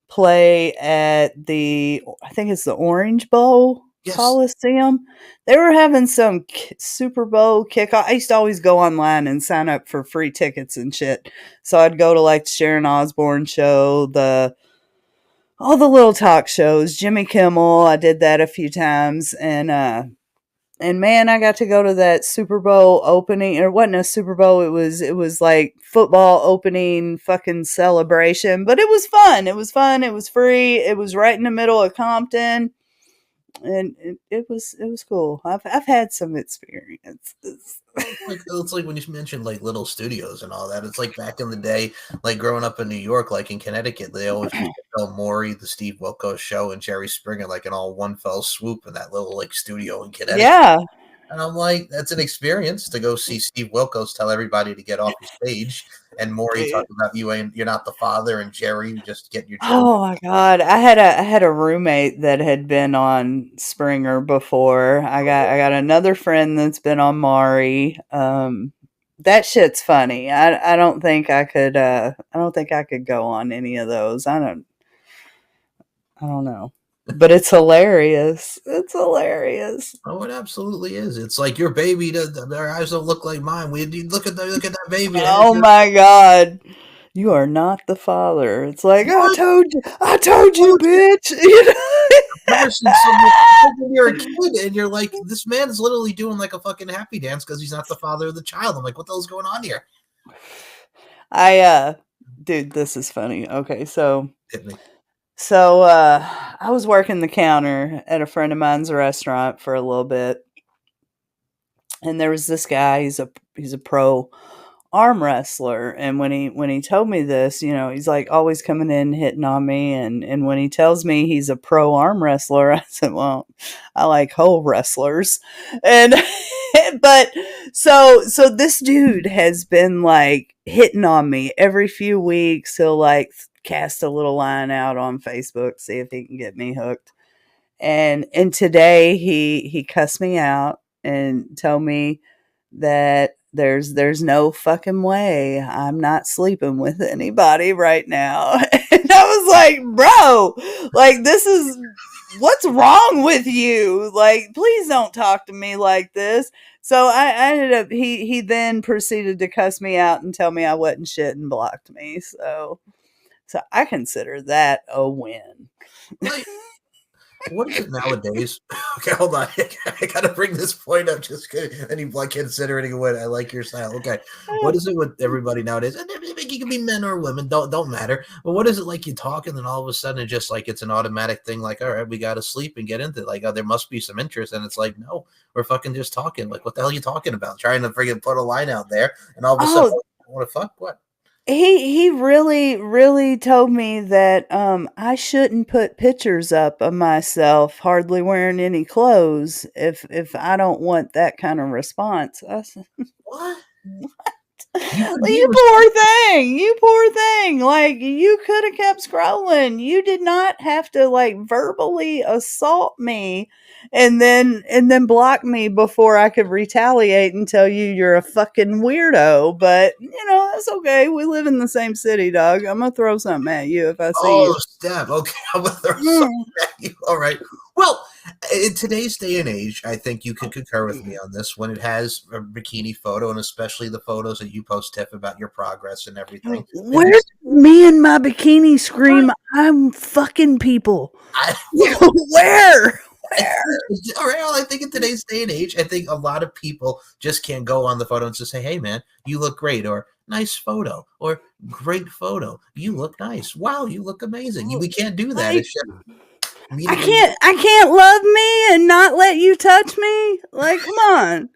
S3: play at I think it's the Orange Bowl. Yes. Coliseum. They were having some Super Bowl kickoff. I used to always go online and sign up for free tickets and shit. So I'd go to like the Sharon Osbourne show, all the little talk shows, Jimmy Kimmel. I did that a few times, and And man, I got to go to that Super Bowl opening. It wasn't a Super Bowl. It was like football opening fucking celebration. But it was fun. It was fun. It was free. It was right in the middle of Compton, and it was cool. I've had some experiences.
S2: It's like when you mentioned like little studios and all that. It's like back in the day, like growing up in New York, like in Connecticut, they always used to film Maury, the Steve Wilkos Show, and Jerry Springer like in all one fell swoop in that little like studio in Connecticut.
S3: Yeah.
S2: And I'm like, that's an experience to go see Steve Wilkos tell everybody to get off the stage, and Maury talk about you're not the father, and Jerry, you just get your.
S3: Oh my God. I had a roommate that had been on Springer before. I got another friend that's been on Maury. That shit's funny. I don't think I could go on any of those. I don't know. But it's hilarious. It's hilarious.
S2: Oh, it absolutely is. It's like your baby. Their eyes don't look like mine. We look at that baby.
S3: Oh my God. You are not the father. It's like, what? I told you, bitch. You know?
S2: When you're a kid and you're like, this man's literally doing like a fucking happy dance because he's not the father of the child. I'm like, what the hell's going on here?
S3: Dude, this is funny. Okay, so
S2: Hit me.
S3: So I was working the counter at a friend of mine's restaurant for a little bit, and there was this guy. He's a pro arm wrestler, and when he told me this, you know, he's like always coming in hitting on me, and when he tells me he's a pro arm wrestler, I said, well, I like whole wrestlers, and but so this dude has been like hitting on me every few weeks. He'll like cast a little line out on Facebook, see if he can get me hooked. And today he cussed me out and told me that there's no fucking way I'm not sleeping with anybody right now. And I was like, bro, like, this is what's wrong with you? Like, please don't talk to me like this. So I ended up, he then proceeded to cuss me out and tell me I wasn't shit and blocked me. So I consider that a win.
S2: Like, what is it nowadays? Okay, hold on. I gotta bring this point up. Just kidding. And you like considering a win. I like your style. Okay, what is it with everybody nowadays? And you can be men or women. Don't matter. But what is it like? You talk and then all of a sudden it's just like it's an automatic thing. Like, all right, we gotta sleep and get into it. Like, there must be some interest, and it's like, no, we're fucking just talking. Like, what the hell are you talking about? Trying to friggin' put a line out there, and all of a sudden, what the fuck? What?
S3: He really told me that I shouldn't put pictures up of myself hardly wearing any clothes if I don't want that kind of response. I said,
S2: what?
S3: You poor thing. Like, you could have kept scrolling. You did not have to like verbally assault me and then block me before I could retaliate and tell you you're a fucking weirdo. But you know, that's okay. We live in the same city, dog. I'm gonna throw something at you if I see you.
S2: Oh, snap. Okay, I'm gonna throw something at you. All right. Well, in today's day and age, I think you could concur with me on this when it has a bikini photo, and especially the photos that you post, Tiff, about your progress and everything.
S3: Where's me and my bikini scream, I'm fucking people? Where?
S2: All right. Well, I think in today's day and age, I think a lot of people just can't go on the photo and just say, hey, man, you look great, or nice photo, or great photo. You look nice. Wow, you look amazing. We can't do that. It's just,
S3: I can't love me and not let you touch me. Like, come on.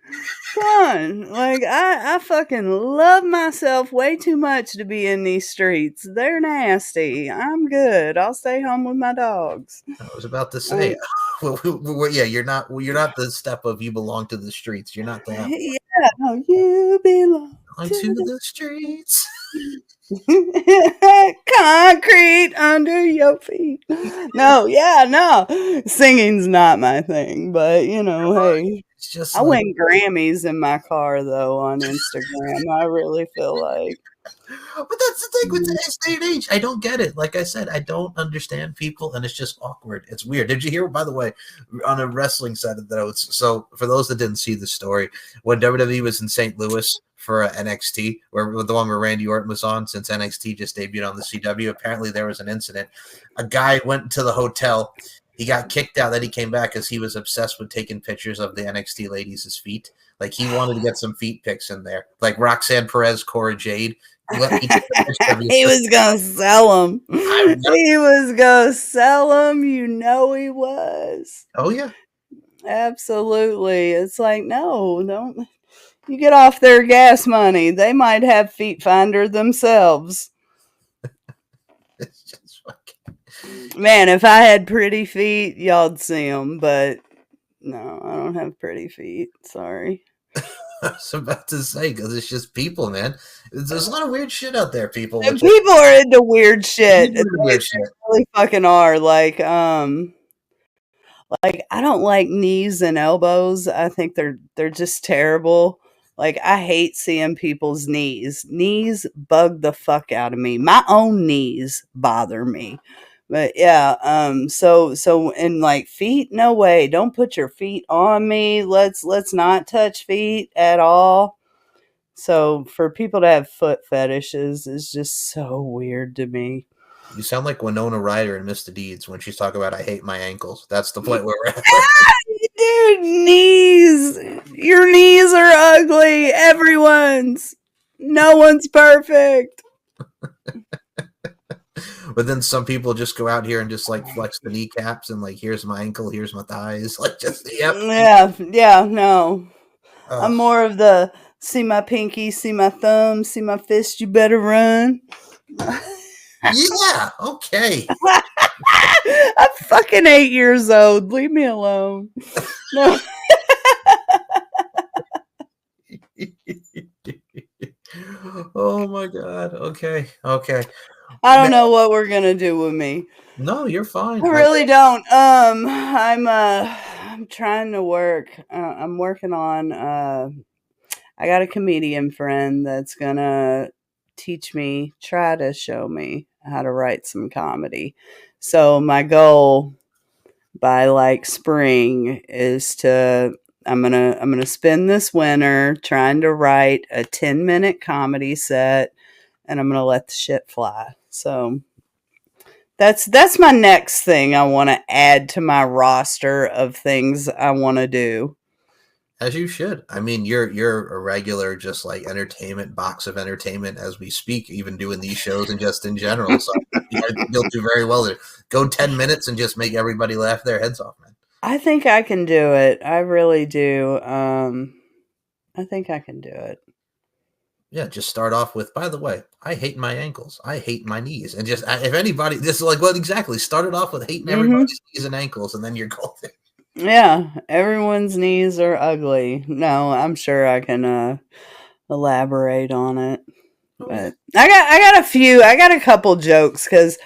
S3: Like, I fucking love myself way too much to be in these streets. They're nasty. I'm good. I'll stay home with my dogs.
S2: I was about to say, yeah, you're not the step of you belong to the streets. You're not that.
S3: Yeah, no, you belong
S2: to the streets.
S3: Concrete under your feet. No. Singing's not my thing, but you know, hey,
S2: it's just
S3: I win Grammys in my car though on Instagram. I really feel like.
S2: But that's the thing with today's day and age. I don't get it. Like I said, I don't understand people, and it's just awkward. It's weird. Did you hear, by the way, on a wrestling side of the notes? So for those that didn't see the story, when WWE was in St. Louis for NXT, where the one where Randy Orton was on, since NXT just debuted on the CW, apparently there was an incident. A guy went to the hotel He got kicked out. Then he came back because he was obsessed with taking pictures of the NXT ladies' feet. Like he wanted to get some feet pics in there, like Roxanne Perez, Cora Jade. He took a picture of
S3: He was gonna sell them. He was gonna sell them. You know he was.
S2: Oh yeah,
S3: absolutely. It's like no, don't. You get off their gas money. They might have Feet Finder themselves.
S2: it's just fucking.
S3: Man, if I had pretty feet, y'all'd see them. But no, I don't have pretty feet. Sorry.
S2: I was about to say, because it's just people, man. There's a lot of weird shit out there, people.
S3: And people are into weird shit. They really fucking are. Like I don't like knees and elbows. I think they're just terrible. Like I hate seeing people's knees. Knees bug the fuck out of me. My own knees bother me. But yeah, so and like feet, no way. Don't put your feet on me. Let's not touch feet at all. So for people to have foot fetishes is just so weird to me.
S2: You sound like Winona Ryder in Mr. Deeds when she's talking about I hate my ankles. That's the point where we're at.
S3: Dude, knees. Your knees are ugly. Everyone's. No one's perfect.
S2: But then some people just go out here and just like flex the kneecaps and like, here's my ankle, here's my thighs. Like just, yep.
S3: Yeah, no. I'm more of the see my pinky, see my thumb, see my fist, you better run.
S2: Yeah, okay.
S3: I'm fucking 8 years old. Leave me alone. No.
S2: Oh my God. Okay.
S3: I don't know what we're gonna do with me.
S2: No, you're fine.
S3: I really don't. I'm trying to work. I'm working on. I got a comedian friend that's gonna try to show me how to write some comedy. So my goal by like spring is I'm gonna spend this winter trying to write a 10-minute comedy set, and I'm gonna let the shit fly. So that's my next thing I want to add to my roster of things I want to do.
S2: As you should. I mean, you're a regular, just like entertainment box of entertainment as we speak, even doing these shows and just in general. So you'll do very well there. Go 10 minutes and just make everybody laugh their heads off, man.
S3: I think I can do it. I really do. I think I can do it.
S2: Yeah, just start off with, by the way, I hate my ankles. I hate my knees. And just, if anybody, this is like, what exactly? Start it off with hating everybody's knees and ankles, and then you're golden.
S3: Yeah, everyone's knees are ugly. No, I'm sure I can elaborate on it. But I got a couple jokes because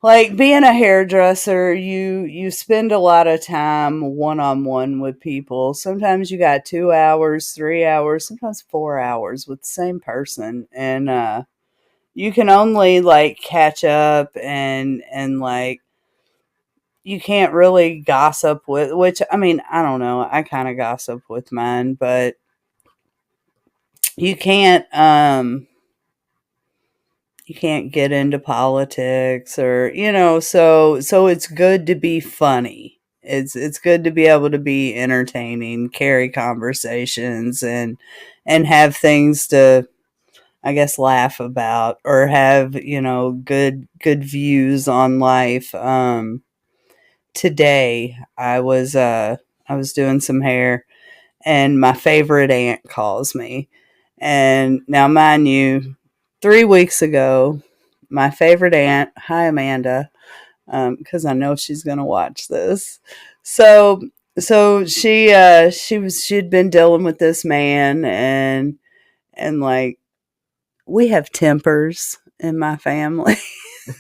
S3: like being a hairdresser, you spend a lot of time one-on-one with people. Sometimes you got 2 hours, 3 hours, sometimes 4 hours with the same person. And you can only like catch up and like you can't really gossip with, which I mean, I don't know. I kind of gossip with mine, but you can't get into politics or, so it's good to be funny. It's good to be able to be entertaining, carry conversations and have things to, I guess, laugh about or have, good views on life. Today I was doing some hair and my favorite aunt calls me. And now mind you, 3 weeks ago, my favorite aunt, hi Amanda, because I know she's gonna watch this. So she'd been dealing with this man and like we have tempers in my family. We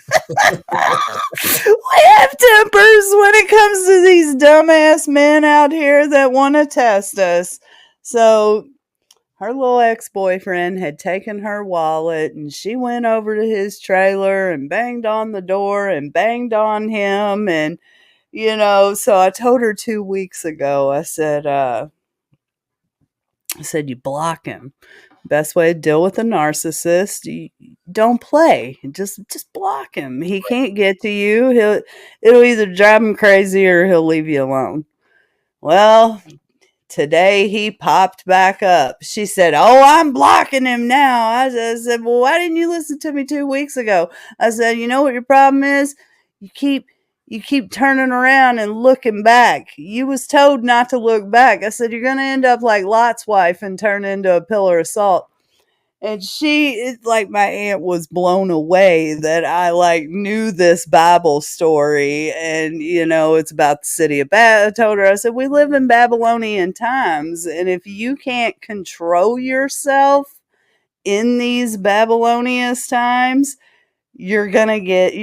S3: have tempers when it comes to these dumbass men out here that want to test us. So her little ex-boyfriend had taken her wallet and she went over to his trailer and banged on the door and banged on him. And, so I told her 2 weeks ago, I said, I said, you block him. Best way to deal with a narcissist, you don't play. Just block him. He can't get to you. It'll either drive him crazy or he'll leave you alone. Well, today he popped back up. She said, "Oh, I'm blocking him now." I said, "Well, why didn't you listen to me 2 weeks ago?" I said, "You know what your problem is? You keep turning around and looking back. You was told not to look back." I said, "You're going to end up like Lot's wife and turn into a pillar of salt." And it's like my aunt was blown away that I like knew this Bible story. And, it's about the city of I told her, I said, we live in Babylonian times. And if you can't control yourself in these Babylonian times, you're gonna get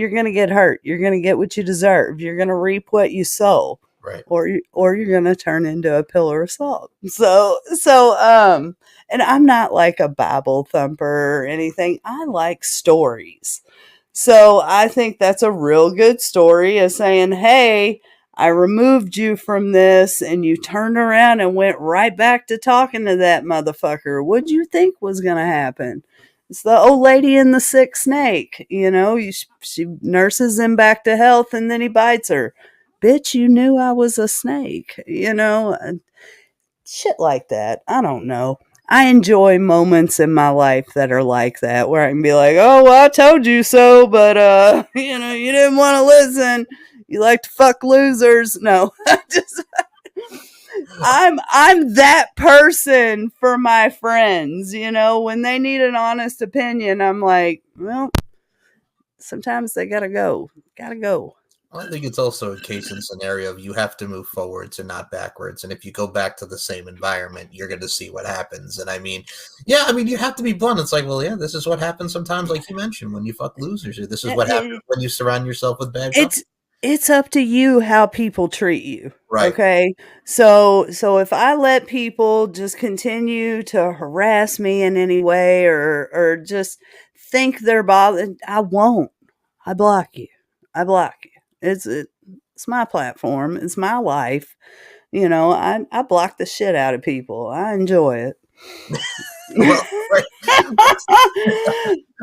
S3: hurt. You're gonna get what you deserve. You're gonna reap what you sow,
S2: Right.
S3: Or you're gonna turn into a pillar of salt. So, and I'm not like a Bible thumper or anything. I like stories. So I think that's a real good story of saying, hey, I removed you from this and you turned around and went right back to talking to that motherfucker. What'd you think was going to happen? It's the old lady and the sick snake. She nurses him back to health and then he bites her. Bitch, you knew I was a snake, shit like that. I don't know. I enjoy moments in my life that are like that, where I can be like, oh, well, I told you so, but, you didn't want to listen. You like to fuck losers. No, I'm that person for my friends, when they need an honest opinion, I'm like, well, sometimes they gotta go.
S2: I think it's also a case and scenario of you have to move forwards and not backwards. And if you go back to the same environment, you're going to see what happens. And you have to be blunt. It's like, well, yeah, this is what happens sometimes, like you mentioned, when you fuck losers. Or this is what happens when you surround yourself with bad company.
S3: It's up to you how people treat you.
S2: Right.
S3: Okay. So if I let people just continue to harass me in any way or just think they're bothered, I won't. I block you. It's my platform. It's my life. I block the shit out of people. I enjoy it.
S2: Well, right.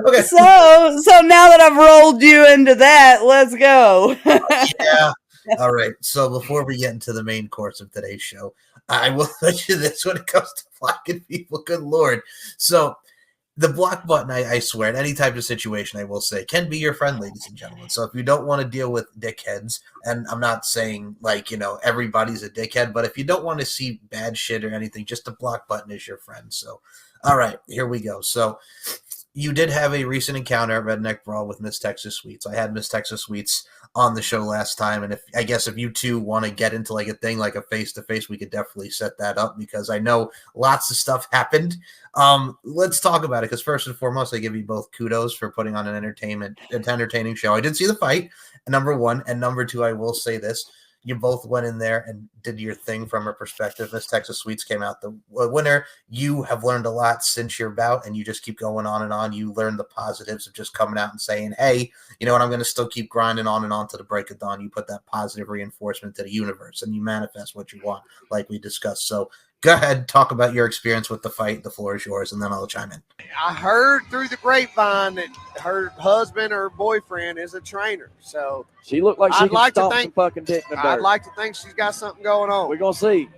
S2: Okay.
S3: So now that I've rolled you into that, let's go.
S2: Yeah. All right. So before we get into the main course of today's show, I will let you this when it comes to blocking people. Good Lord. So the block button, I swear, in any type of situation, I will say, can be your friend, ladies and gentlemen. So if you don't want to deal with dickheads, and I'm not saying everybody's a dickhead, but if you don't want to see bad shit or anything, just the block button is your friend. So, all right, here we go. So you did have a recent encounter at Redneck Brawl with Miss Texas Sweets. I had Miss Texas Sweets on the show last time, and if you two want to get into like a thing like a face-to-face, we could definitely set that up because I know lots of stuff happened. Let's talk about it because first and foremost, I give you both kudos for putting on an entertaining show. I did see the fight, number one, and number two, I will say this. You both went in there and did your thing from her perspective. Miss Texas Sweets came out the winner. You have learned a lot since your bout, and you just keep going on and on. You learn the positives of just coming out and saying, hey, you know what, I'm going to still keep grinding on and on to the break of dawn. You put that positive reinforcement to the universe, and you manifest what you want, like we discussed. So go ahead, talk about your experience with the fight. The floor is yours, and then I'll chime in.
S5: I heard through the grapevine that her husband or boyfriend is a trainer. So
S4: she looked like she could stomp some fucking dick in the dirt.
S5: I'd like to think she's got something going on.
S4: We're going to see.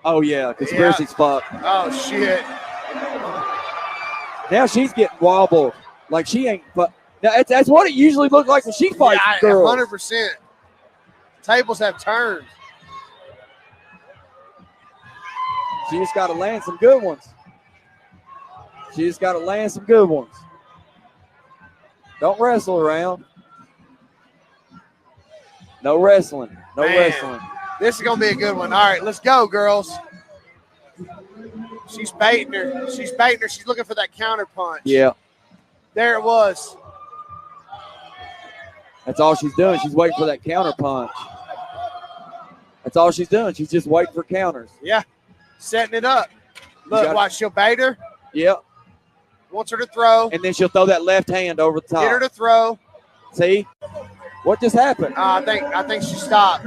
S4: Oh, yeah, conspiracy spot.
S5: Oh, shit.
S4: Now she's getting wobbled. Like she ain't. But that's what it usually looks like when she fights girls.
S5: 100%. Tables have turned.
S4: She just got to land some good ones. Don't wrestle around. No wrestling.
S5: This is going to be a good one. All right, let's go, girls. She's baiting her. She's looking for that counter punch.
S4: Yeah.
S5: There it was.
S4: That's all she's doing. She's waiting for that counter punch. That's all she's doing. She's just waiting for counters.
S5: Yeah. Setting it up. Look, watch, she'll bait her.
S4: Yep.
S5: Wants her to throw.
S4: And then she'll throw that left hand over the top.
S5: Get her to throw.
S4: See? What just happened?
S5: I think she stopped.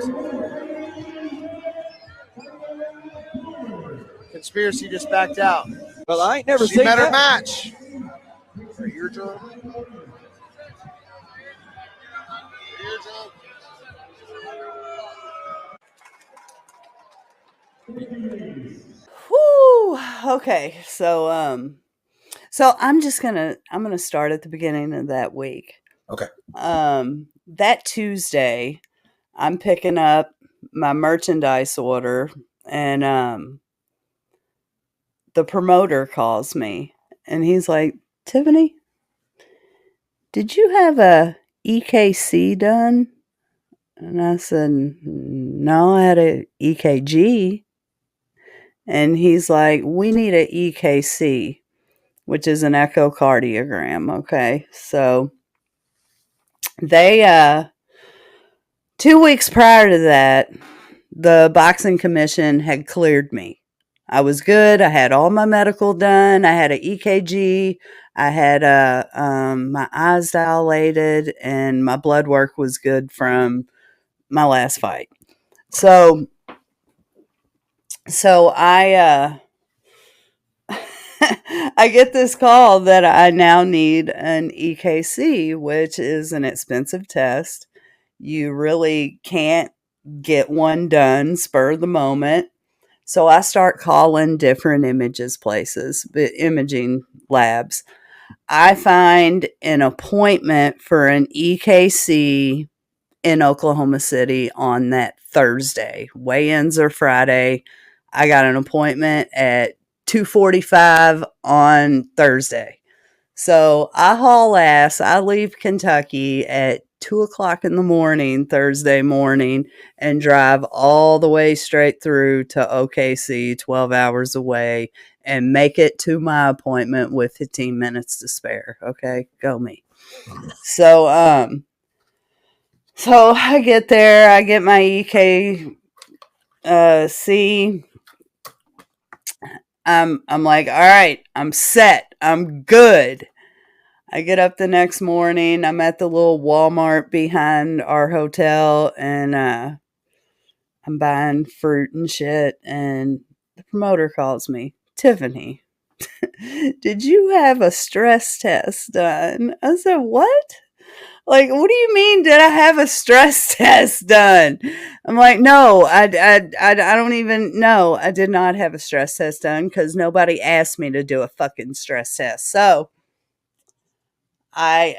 S5: Conspiracy just backed out.
S4: Well, I ain't never
S5: She
S4: seen
S5: met her
S4: that.
S5: match. Her eardrum.
S3: Whew. Okay, so I'm gonna start at the beginning of that week.
S2: Okay.
S3: That Tuesday, I'm picking up my merchandise order, and the promoter calls me, and he's like, "Tiffany, did you have a EKC done?" And I said, "No, I had a EKG." And he's like, "We need a EKC, which is an echocardiogram." Okay. So they 2 weeks prior to that, the boxing commission had cleared me. I was good. I had all my medical done. I had an EKG. I had my eyes dilated, and my blood work was good from my last fight. So I I get this call that I now need an EKC, which is an expensive test. You really can't get one done spur of the moment. So I start calling different imaging labs. I find an appointment for an EKC in Oklahoma City on that Thursday. Weigh-ins are Friday. I got an appointment at 2:45 on Thursday. So I haul ass. I leave Kentucky at 2 o'clock in the morning, Thursday morning, and drive all the way straight through to OKC, 12 hours away, and make it to my appointment with 15 minutes to spare. Okay, go me. So I get there, I get my EKC. I'm like, all right, I'm set. I'm good. I get up the next morning. I'm at the little Walmart behind our hotel, and I'm buying fruit and shit. And the promoter calls me, "Tiffany, did you have a stress test done?" I said, "What? Like, what do you mean, did I have a stress test done?" I'm like, "No, I don't even know. I did not have a stress test done because nobody asked me to do a fucking stress test." So I'm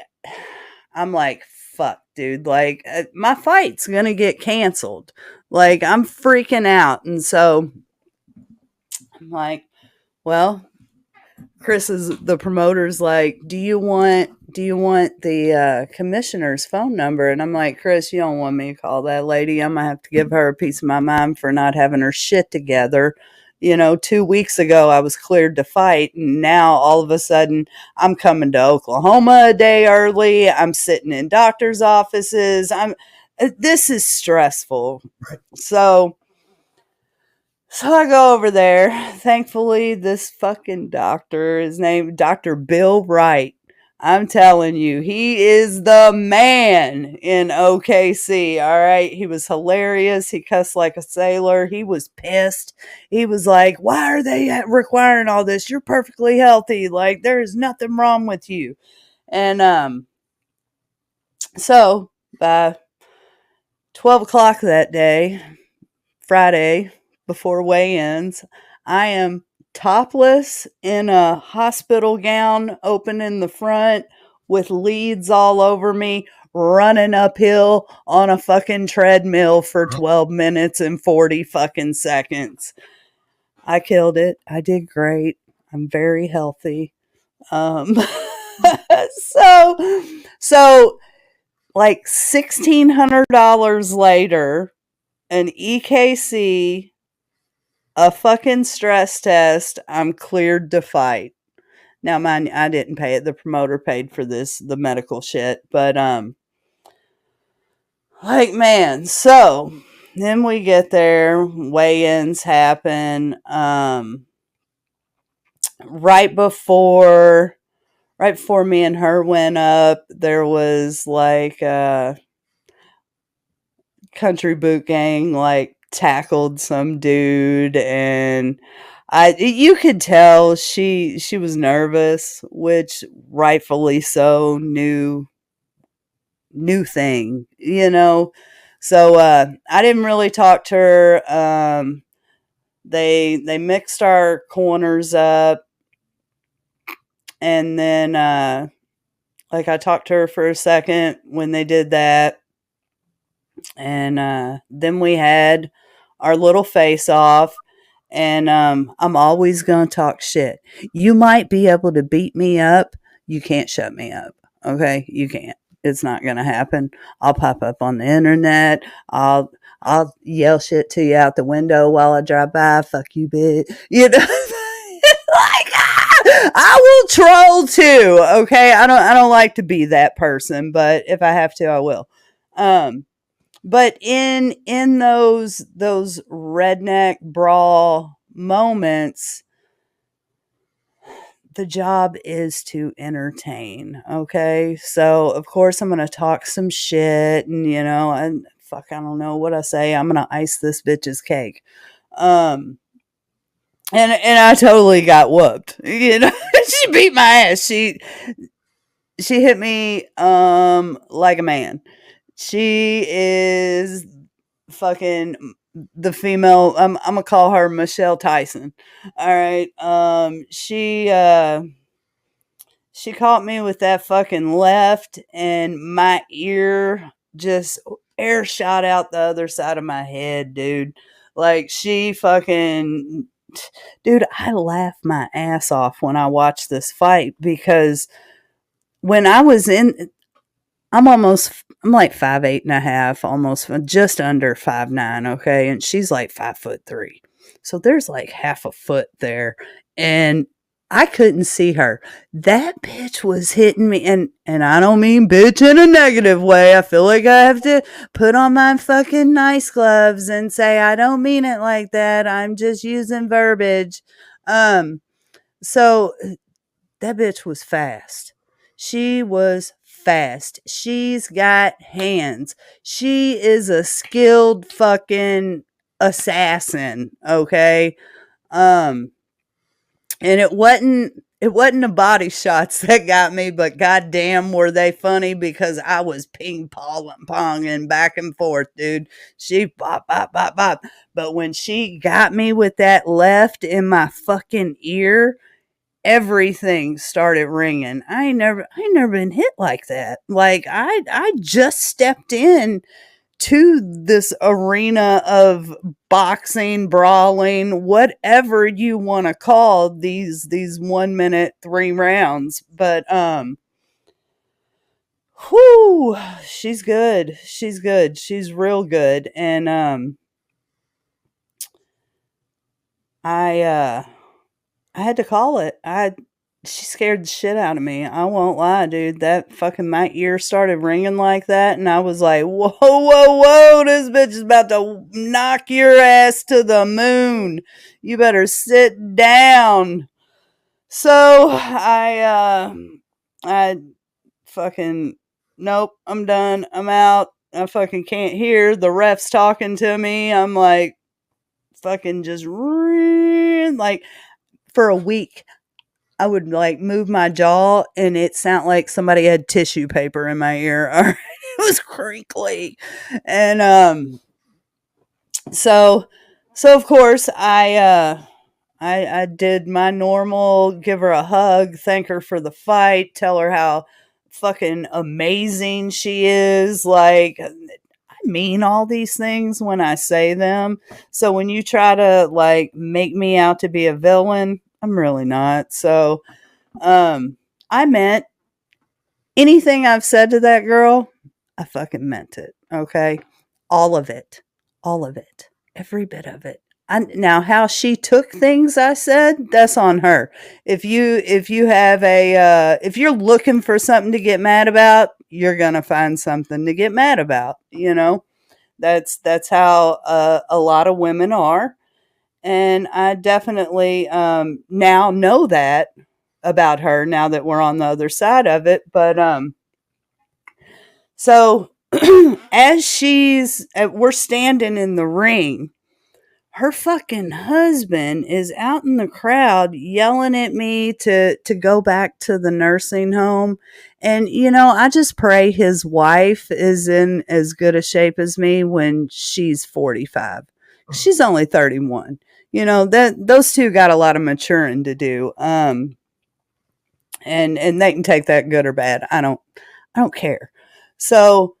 S3: like, "Fuck, dude. Like, my fight's going to get canceled. Like, I'm freaking out." And so I'm like, "Well," the promoter's like, do you want the commissioner's phone number?" And I'm like, "Chris, you don't want me to call that lady. I'm gonna have to give her a piece of my mind for not having her shit together. 2 weeks ago I was cleared to fight, and now all of a sudden I'm coming to Oklahoma a day early. I'm sitting in doctor's offices. This is stressful."
S2: Right.
S3: So I go over there. Thankfully, this fucking doctor, his name, Dr. Bill Wright. I'm telling you, he is the man in OKC. All right. He was hilarious. He cussed like a sailor. He was pissed. He was like, "Why are they requiring all this? You're perfectly healthy. Like, there's nothing wrong with you." And so by 12 o'clock that day, Friday, before weigh-ins, I am topless in a hospital gown, open in the front, with leads all over me, running uphill on a fucking treadmill for 12 minutes and 40 fucking seconds. I killed it. I did great. I'm very healthy. So like $1,600 later, an EKC, a fucking stress test, I'm cleared to fight. Now, mind, I didn't pay it. The promoter paid for the medical shit. But, like, man, so then we get there, weigh-ins happen. Right before me and her went up, there was like country boot gang like tackled some dude, and You could tell she was nervous, which rightfully so. New thing, So I didn't really talk to her. They mixed our corners up, and then like I talked to her for a second when they did that, and then we had our little face off. And I'm always gonna talk shit. You might be able to beat me up. You can't shut me up. Okay, you can't. It's not gonna happen. I'll pop up on the internet. I'll yell shit to you out the window while I drive by. Fuck you, bitch. Like I will troll too. Okay, I don't like to be that person, but if I have to, I will. But in those redneck brawl moments, the job is to entertain. Okay, so of course I'm gonna talk some shit, and fuck, I don't know what I say. I'm gonna ice this bitch's cake. And I totally got whooped. She beat my ass. She hit me like a man. She is fucking the female. I'm gonna call her Michelle Tyson. All right. She caught me with that fucking left, and my ear just air shot out the other side of my head, dude. Like she fucking, dude. I laughed my ass off when I watched this fight because when I was in, I'm like 5'8.5", almost just under 5'9", okay? And she's like 5'3". So there's like half a foot there. And I couldn't see her. That bitch was hitting me, and I don't mean bitch in a negative way. I feel like I have to put on my fucking nice gloves and say I don't mean it like that. I'm just using verbiage. So that bitch was fast. She was fast. She's got hands. She is a skilled fucking assassin, okay? And it wasn't the body shots that got me, but goddamn were they funny because I was ponging back and forth, dude. She bop bop bop bop. But when she got me with that left in my fucking ear, everything started ringing. I ain't never been hit like that. Like I just stepped in to this arena of boxing, brawling, whatever you want to call these 1 minute 3 rounds. But whoo, she's good. She's good. She's real good. And I had to call it. She scared the shit out of me. I won't lie, dude. That fucking my ear started ringing like that, and I was like, whoa, whoa, whoa, this bitch is about to knock your ass to the moon. You better sit down. So I fucking, nope, I'm done. I'm out. I fucking can't hear. The ref's talking to me. I'm like, fucking just like for a week. I would like move my jaw and it sounded like somebody had tissue paper in my ear. It was crinkly. And so of course I did my normal, give her a hug, thank her for the fight, tell her how fucking amazing she is. Like I mean all these things when I say them. So when you try to like make me out to be a villain, I'm really not. So I meant anything I've said to that girl, I fucking meant it. Okay. All of it. Every bit of it. Now how she took things I said, that's on her. If you have if you're looking for something to get mad about, you're going to find something to get mad about, That's how a lot of women are. And I definitely now know that about her now that we're on the other side of it. But so as we're standing in the ring, her fucking husband is out in the crowd yelling at me to go back to the nursing home. And, I just pray his wife is in as good a shape as me when she's 45. She's only 31. Those two got a lot of maturing to do. And they can take that good or bad. I don't care. So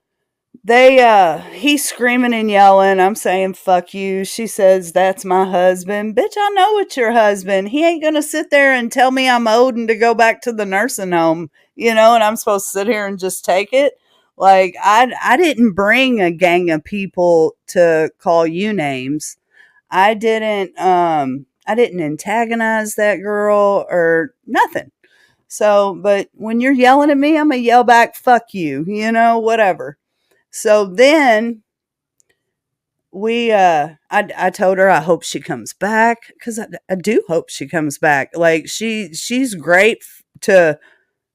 S3: he's screaming and yelling. I'm saying, fuck you. She says, that's my husband. Bitch, I know it's your husband. He ain't going to sit there and tell me I'm owed and to go back to the nursing home, and I'm supposed to sit here and just take it. Like, I didn't bring a gang of people to call you names. I didn't antagonize that girl or nothing. So, but when you're yelling at me, I'm going to yell back, fuck you, whatever. So then I told her I hope she comes back, because I do hope she comes back. Like, she's great to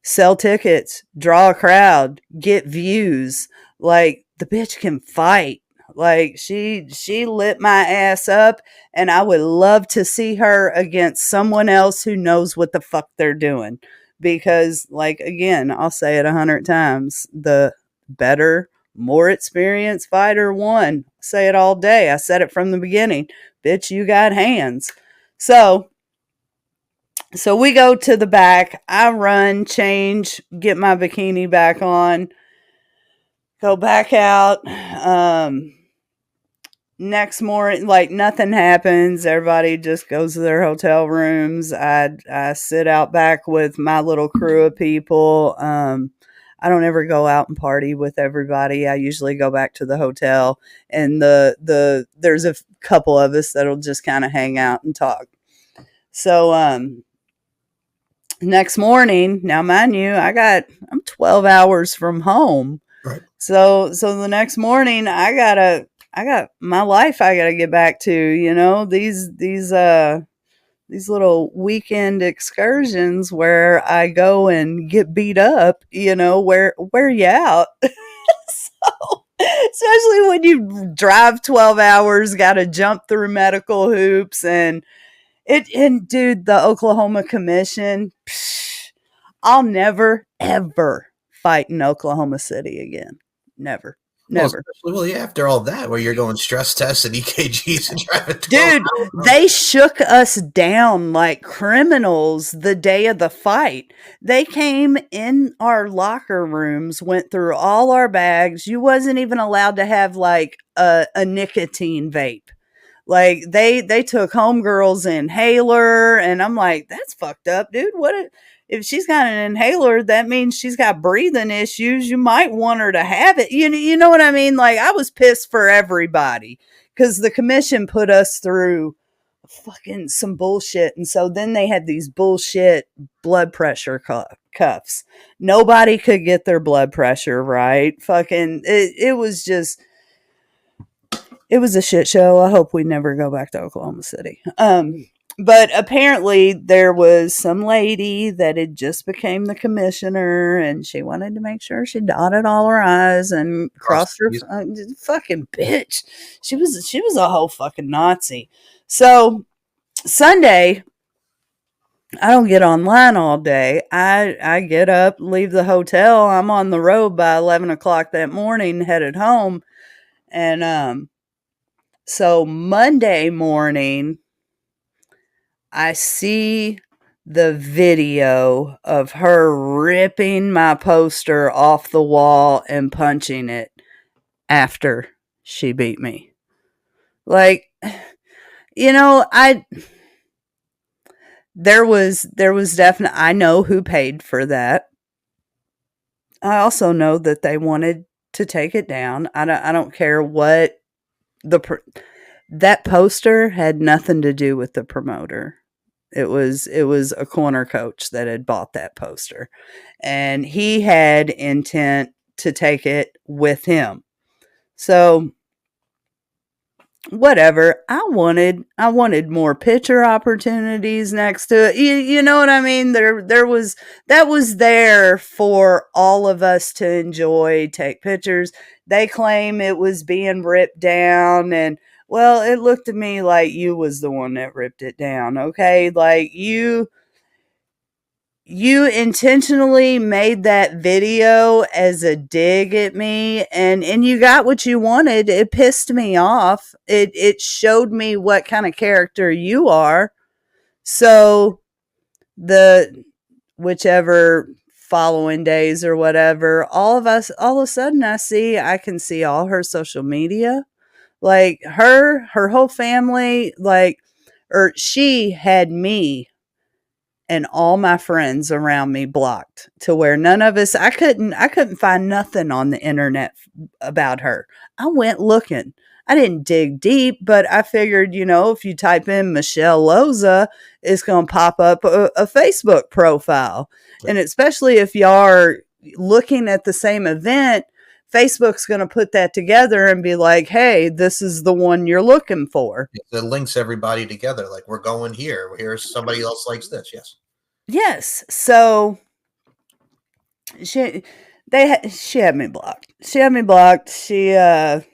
S3: sell tickets, draw a crowd, get views. Like, the bitch can fight. Like, she lit my ass up, and I would love to see her against someone else who knows what the fuck they're doing. Because, like, again, I'll say it 100 times, the better, more experienced fighter won. Say it all day. I said it from the beginning. Bitch, you got hands. So we go to the back. I run, change, get my bikini back on, go back out. Next morning, like, nothing happens. Everybody just goes to their hotel rooms. I sit out back with my little crew of people. I don't ever go out and party with everybody. I usually go back to the hotel, and there's a couple of us that'll just kind of hang out and talk. So, next morning, now mind you, I'm 12 hours from home.
S2: Right.
S3: So the next morning I got my life I got to get back to, these little weekend excursions where I go and get beat up, wear you out. So, especially when you drive 12 hours, got to jump through medical hoops and dude, the Oklahoma Commission, I'll never, ever fight in Oklahoma City again. Never. Never.
S2: Well, yeah, after all that, where you're going stress tests and EKGs and driving 12
S3: Dude,
S2: hours.
S3: They shook us down like criminals the day of the fight. They came in our locker rooms, went through all our bags. You wasn't even allowed to have like a nicotine vape. Like, they took homegirls inhaler, and I'm like, that's fucked up, dude. If she's got an inhaler, that means she's got breathing issues. You might want her to have it. You know what I mean? Like, I was pissed for everybody because the commission put us through fucking some bullshit. And so then they had these bullshit blood pressure cuffs. Nobody could get their blood pressure right. Fucking, it was just... It was a shit show. I hope we never go back to Oklahoma City. But apparently there was some lady that had just became the commissioner, and she wanted to make sure she dotted all her I's and crossed her fucking bitch. She was a whole fucking Nazi. So Sunday, I don't get online all day. I get up, leave the hotel. I'm on the road by 11 o'clock that morning, headed home. And, so Monday morning, I see the video of her ripping my poster off the wall and punching it after she beat me. Like, there was definitely, I know who paid for that. I also know that they wanted to take it down. I don't care what that poster had nothing to do with the promoter. It was a corner coach that had bought that poster, and he had intent to take it with him. So whatever. I wanted more picture opportunities next to it. You know what I mean? That was there for all of us to enjoy, take pictures. They claim it was being ripped down, and Well, it looked to me like you was the one that ripped it down, okay? Like you intentionally made that video as a dig at me, and you got what you wanted. It pissed me off. It showed me what kind of character you are. So the whichever following days or whatever, all of a sudden I can see all her social media, like her whole family, like, or she had me and all my friends around me blocked to where none of us, I couldn't find nothing on the internet about her. I went looking. I didn't dig deep, but I figured, if you type in Michelle Loza, it's going to pop up a Facebook profile.
S2: Right.
S3: And especially if y'all are looking at the same event, Facebook's going to put that together and be like, hey, this is the one you're looking for.
S2: It links everybody together. Like, we're going here. Here's somebody else likes this. Yes.
S3: Yes. So she had me blocked. She had me blocked. I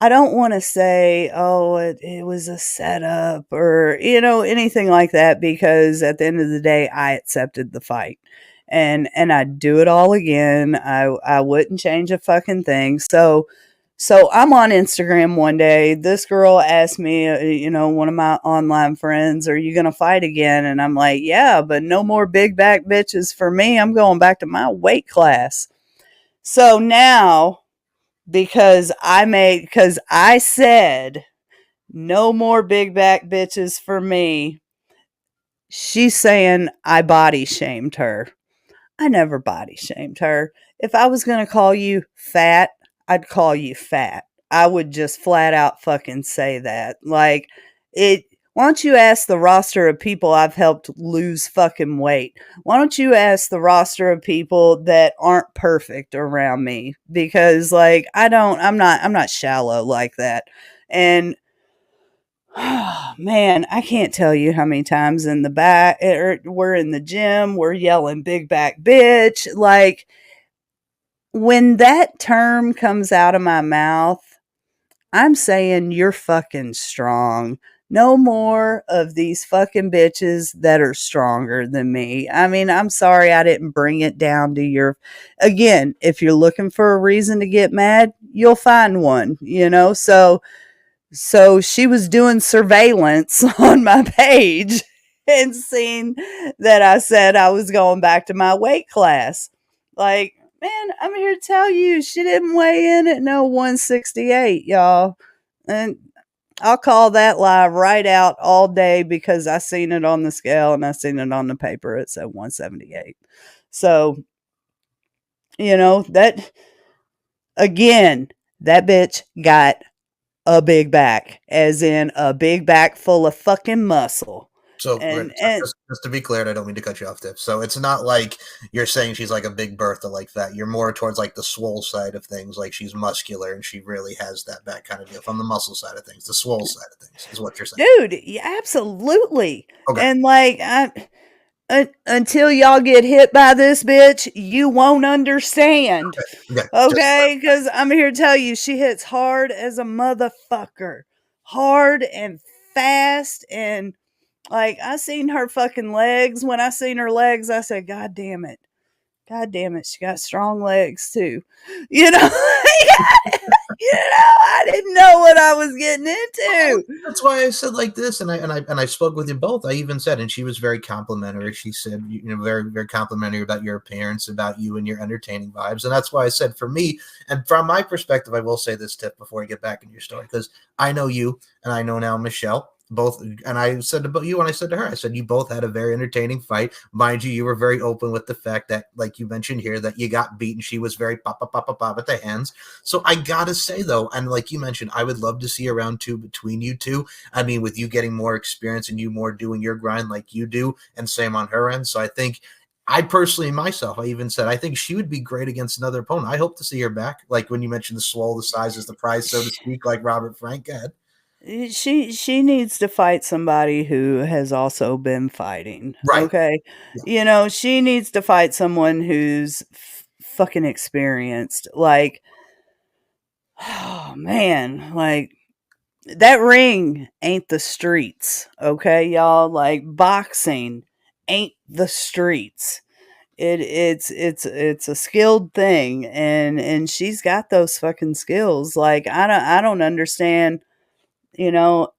S3: don't want to say, oh, it was a setup or, anything like that, because at the end of the day, I accepted the fight. And I'd do it all again. I wouldn't change a fucking thing. So I'm on Instagram one day. This girl asked me, one of my online friends, are you going to fight again? And I'm like, yeah, but no more big back bitches for me. I'm going back to my weight class. So now, because I said no more big back bitches for me, she's saying I body shamed her. I never body shamed her. If I was going to call you fat, I'd call you fat. I would just flat out fucking say that. Like, why don't you ask the roster of people I've helped lose fucking weight? Why don't you ask the roster of people that aren't perfect around me? Because, like, I'm not shallow like that. And man, I can't tell you how many times in the back, we're in the gym, we're yelling big back bitch. Like, when that term comes out of my mouth, I'm saying you're fucking strong. No more of these fucking bitches that are stronger than me. I mean, I'm sorry I didn't bring it down to again, if you're looking for a reason to get mad, you'll find one, So she was doing surveillance on my page and seen that I said I was going back to my weight class. Like, man, I'm here to tell you, she didn't weigh in at no 168, y'all. And I'll call that lie right out all day, because I seen it on the scale and I seen it on the paper. It said 178. So, that, again, that bitch got a big back, as in a big back full of fucking muscle.
S2: So, just to be clear, I don't mean to cut you off, Tiff. So it's not like you're saying she's like a big Bertha like that. You're more towards like the swole side of things, like she's muscular and she really has that back kind of deal. From the muscle side of things, the swole side of things is what you're saying.
S3: Dude, yeah, absolutely.
S2: Okay.
S3: And like, until y'all get hit by this bitch, you won't understand. Okay? Because I'm here to tell you, she hits hard as a motherfucker. Hard and fast. And like, I seen her fucking legs. When I seen her legs, I said, God damn it. God damn it. She got strong legs too. I didn't know what I was getting into.
S2: That's why I said like this, and I spoke with you both. I even said, and she was very complimentary. She said, very, very complimentary about your appearance, about you and your entertaining vibes. And that's why I said, for me, and from my perspective, I will say this, Tip, before I get back in your story, because I know you and I know now Michelle. Both, and I said to you and I said to her, I said, you both had a very entertaining fight. Mind you, you were very open with the fact that, like you mentioned here, that you got beaten. She was very pop at the hands. So I gotta say though, and like you mentioned, I would love to see a round two between you two. I mean, with you getting more experience and you more doing your grind like you do, and same on her end. So I think, I personally myself, I even said, I think she would be great against another opponent. I hope to see her back. Like when you mentioned the swole, the size is the prize, so to speak, like Robert Frank had.
S3: She needs to fight somebody who has also been fighting.
S2: Right.
S3: Okay. Yeah. She needs to fight someone who's fucking experienced. Like, oh man, like that ring ain't the streets, okay, y'all? Like boxing ain't the streets. It's a skilled thing, and she's got those fucking skills. Like I don't understand, you know,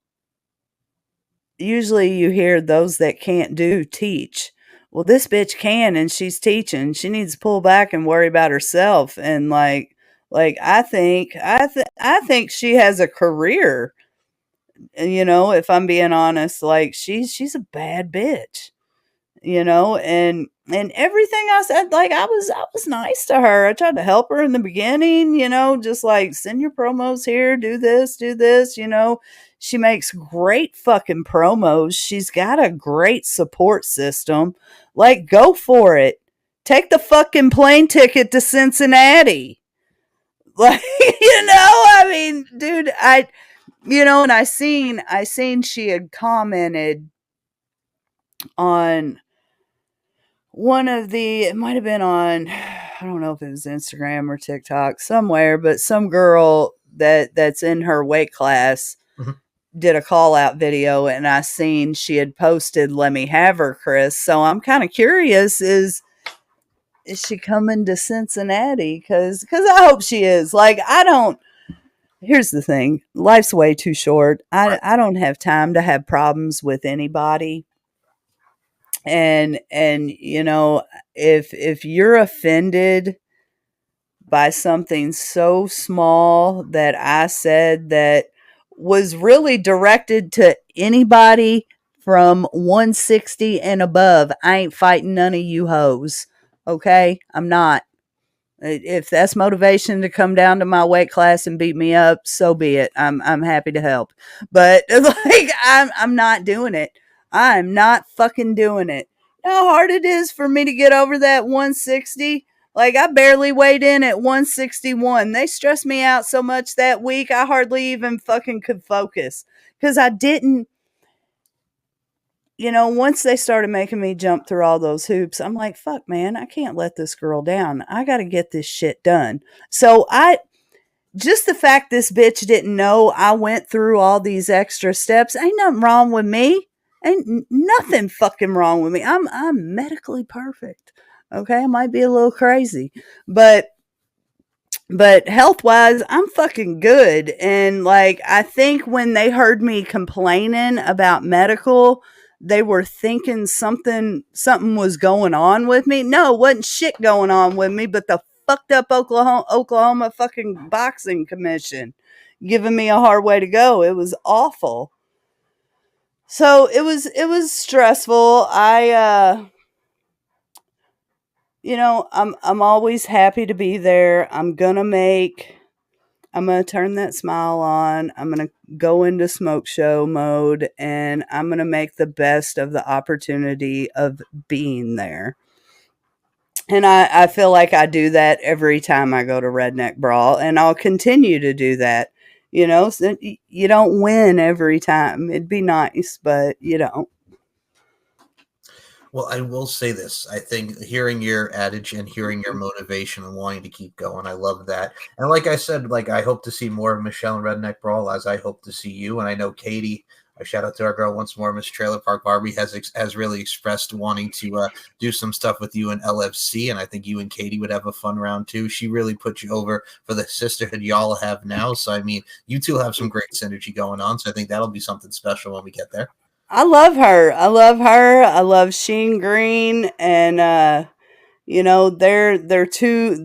S3: usually you hear those that can't do teach. Well, this bitch can, and she's teaching. She needs to pull back and worry about herself. And like I think she has a career. If I'm being honest, like she's a bad bitch. And everything I said, like I was nice to her. I tried to help her in the beginning, just like send your promos here, do this. She makes great fucking promos. She's got a great support system. Like, go for it. Take the fucking plane ticket to Cincinnati. Like, I mean, dude, and I seen she had commented on it might have been on, I don't know if it was Instagram or TikTok somewhere, but some girl that's in her weight class did a call out video, and I seen she had posted, "Let me have her, Chris." So I'm kind of curious, is she coming to Cincinnati? Cause I hope she is. Like, here's the thing. Life's way too short. I don't have time to have problems with anybody. And if you're offended by something so small that I said that was really directed to anybody from 160 and above, I ain't fighting none of you hoes. Okay? I'm not. If that's motivation to come down to my weight class and beat me up, so be it. I'm happy to help. But like I'm not doing it. I'm not fucking doing it. You know how hard it is for me to get over that 160? Like, I barely weighed in at 161. They stressed me out so much that week, I hardly even fucking could focus. Because I didn't, once they started making me jump through all those hoops, I'm like, fuck, man, I can't let this girl down. I got to get this shit done. So just the fact this bitch didn't know I went through all these extra steps, ain't nothing wrong with me. Ain't nothing fucking wrong with me. I'm medically perfect. Okay, I might be a little crazy, but health wise, I'm fucking good. And like, I think when they heard me complaining about medical, they were thinking something was going on with me. No, wasn't shit going on with me, but the fucked up Oklahoma fucking boxing commission giving me a hard way to go. It was awful. So it was stressful. I'm always happy to be there. I'm gonna turn that smile on. I'm gonna go into smoke show mode, and I'm gonna make the best of the opportunity of being there. And I feel like I do that every time I go to Redneck Brawl, and I'll continue to do that. So you don't win every time. It'd be nice, but you don't.
S2: Well, I will say this. I think hearing your adage and hearing your motivation and wanting to keep going, I love that. And like I said, like, I hope to see more of Michelle and Redneck Brawl, as I hope to see you. And I know Katie, a shout out to our girl once more, Miss Trailer Park Barbie, has really expressed wanting to do some stuff with you in LFC. And I think you and Katie would have a fun round too. She really put you over for the sisterhood y'all have now. So, I mean, you two have some great synergy going on. So I think that'll be something special when we get there.
S3: I love her. I love Sheen Green, and they're two of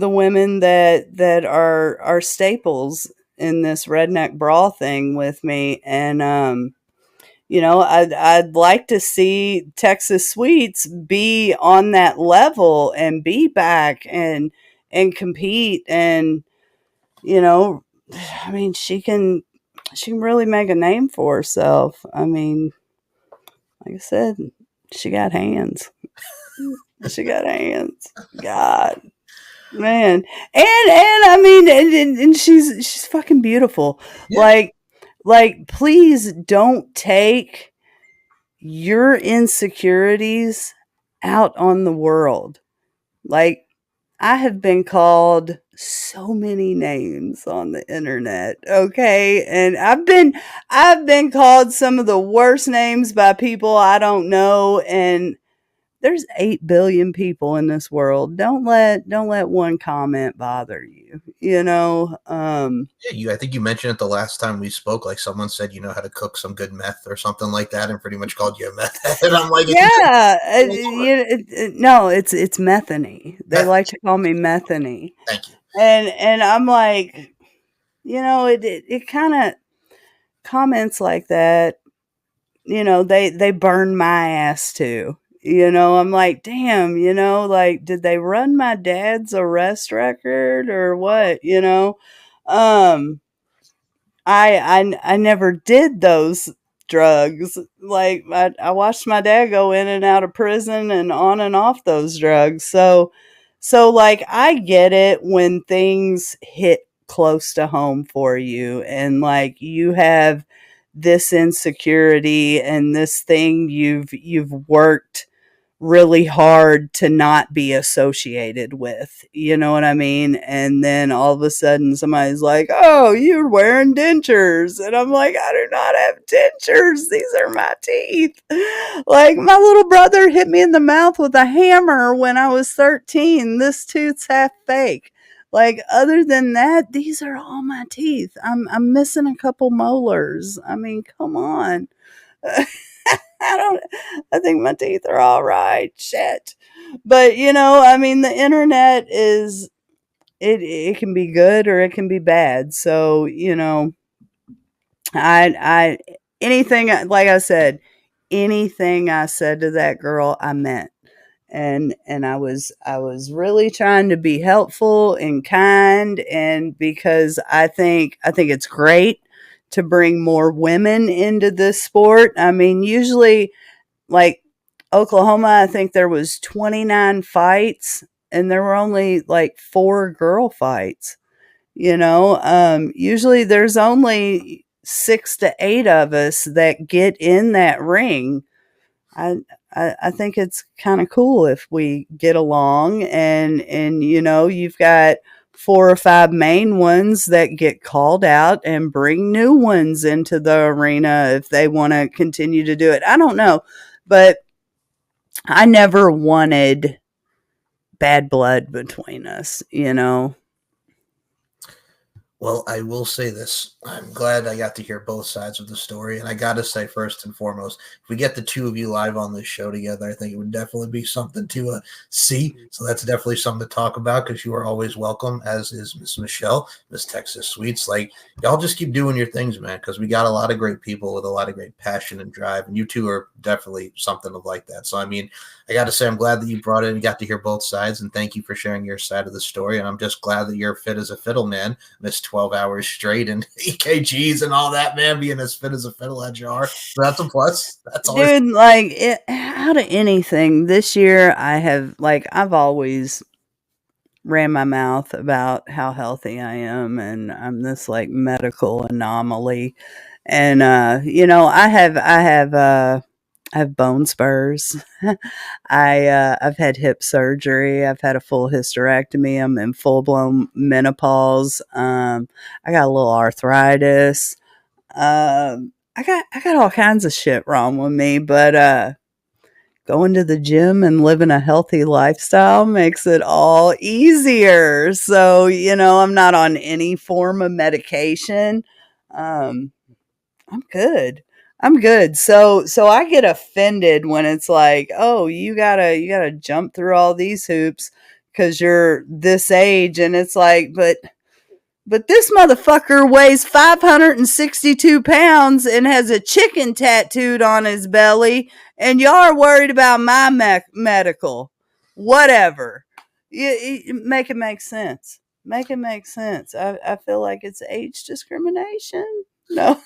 S3: the women that are staples in this Redneck Brawl thing with me. And I'd like to see Texas Sweets be on that level and be back and compete. And I mean, she can really make a name for herself. I mean, like I said, she got hands. She got hands. God, man, and I mean, and she's fucking beautiful. Yeah. Like, please don't take your insecurities out on the world. Like, I have been called so many names on the internet, okay? And I've been called some of the worst names by people I don't know, and there's 8 billion people in this world. Don't let one comment bother you, you know?
S2: Yeah, I think you mentioned it the last time we spoke. Like someone said, you know how to cook some good meth or something like that, and pretty much called you a meth head. And I'm like,
S3: Yeah, no, it's Methany. They
S2: meth.
S3: like to call me Methany.
S2: Thank you.
S3: And I'm like, it kind of comments like that, they burn my ass too. I'm like, damn, like, did they run my dad's arrest record or what? Um, I never did those drugs. Like, I watched my dad go in and out of prison and on and off those drugs. So like, I get it when things hit close to home for you, and like, you have this insecurity and this thing you've worked really hard to not be associated with. You know what I mean? And then all of a sudden somebody's like, "Oh, you're wearing dentures." And I'm like, "I do not have dentures. These are my teeth." Like, my little brother hit me in the mouth with a hammer when I was 13. This tooth's half fake. Like, other than that, these are all my teeth. I'm missing a couple molars. I mean, come on. I think my teeth are all right. Shit. But I mean, the internet is, it can be good or it can be bad. So, I anything, like I said, anything I said to that girl, I meant. And I was really trying to be helpful and kind, and because I think it's great to bring more women into this sport. I mean, usually, like, Oklahoma, I think there was 29 fights and there were only like 4 girl fights. Usually there's only 6 to 8 of us that get in that ring. I think it's kind of cool if we get along, and you've got 4 or 5 main ones that get called out and bring new ones into the arena if they want to continue to do it. I don't know, but I never wanted bad blood between us.
S2: Well, I will say this. I'm glad I got to hear both sides of the story. And I got to say, first and foremost, if we get the two of you live on this show together, I think it would definitely be something to see. So that's definitely something to talk about, because you are always welcome, as is Miss Michelle, Miss Texas Sweets. Like, y'all just keep doing your things, man, because we got a lot of great people with a lot of great passion and drive. And you two are definitely something of like that. So, I mean, I got to say, I'm glad that you brought it and got to hear both sides. And thank you for sharing your side of the story. And I'm just glad that you're fit as a fiddle, man. Miss 12 hours straight and EKGs and all that, man, being as fit as a fiddle as you are. So that's a plus. That's always,
S3: dude, like, out of anything this year, I've always ran my mouth about how healthy I am, and I'm this like medical anomaly. And I have bone spurs. I've had hip surgery. I've had a full hysterectomy. I'm in full blown menopause. I got a little arthritis. I got all kinds of shit wrong with me, but going to the gym and living a healthy lifestyle makes it all easier. So, I'm not on any form of medication. I'm good. I'm good. So I get offended when it's like, "Oh, you gotta jump through all these hoops because you're this age," and it's like, but this motherfucker weighs 562 pounds and has a chicken tattooed on his belly, and y'all are worried about my medical. Whatever. Make it make sense. Make it make sense. I feel like it's age discrimination. No.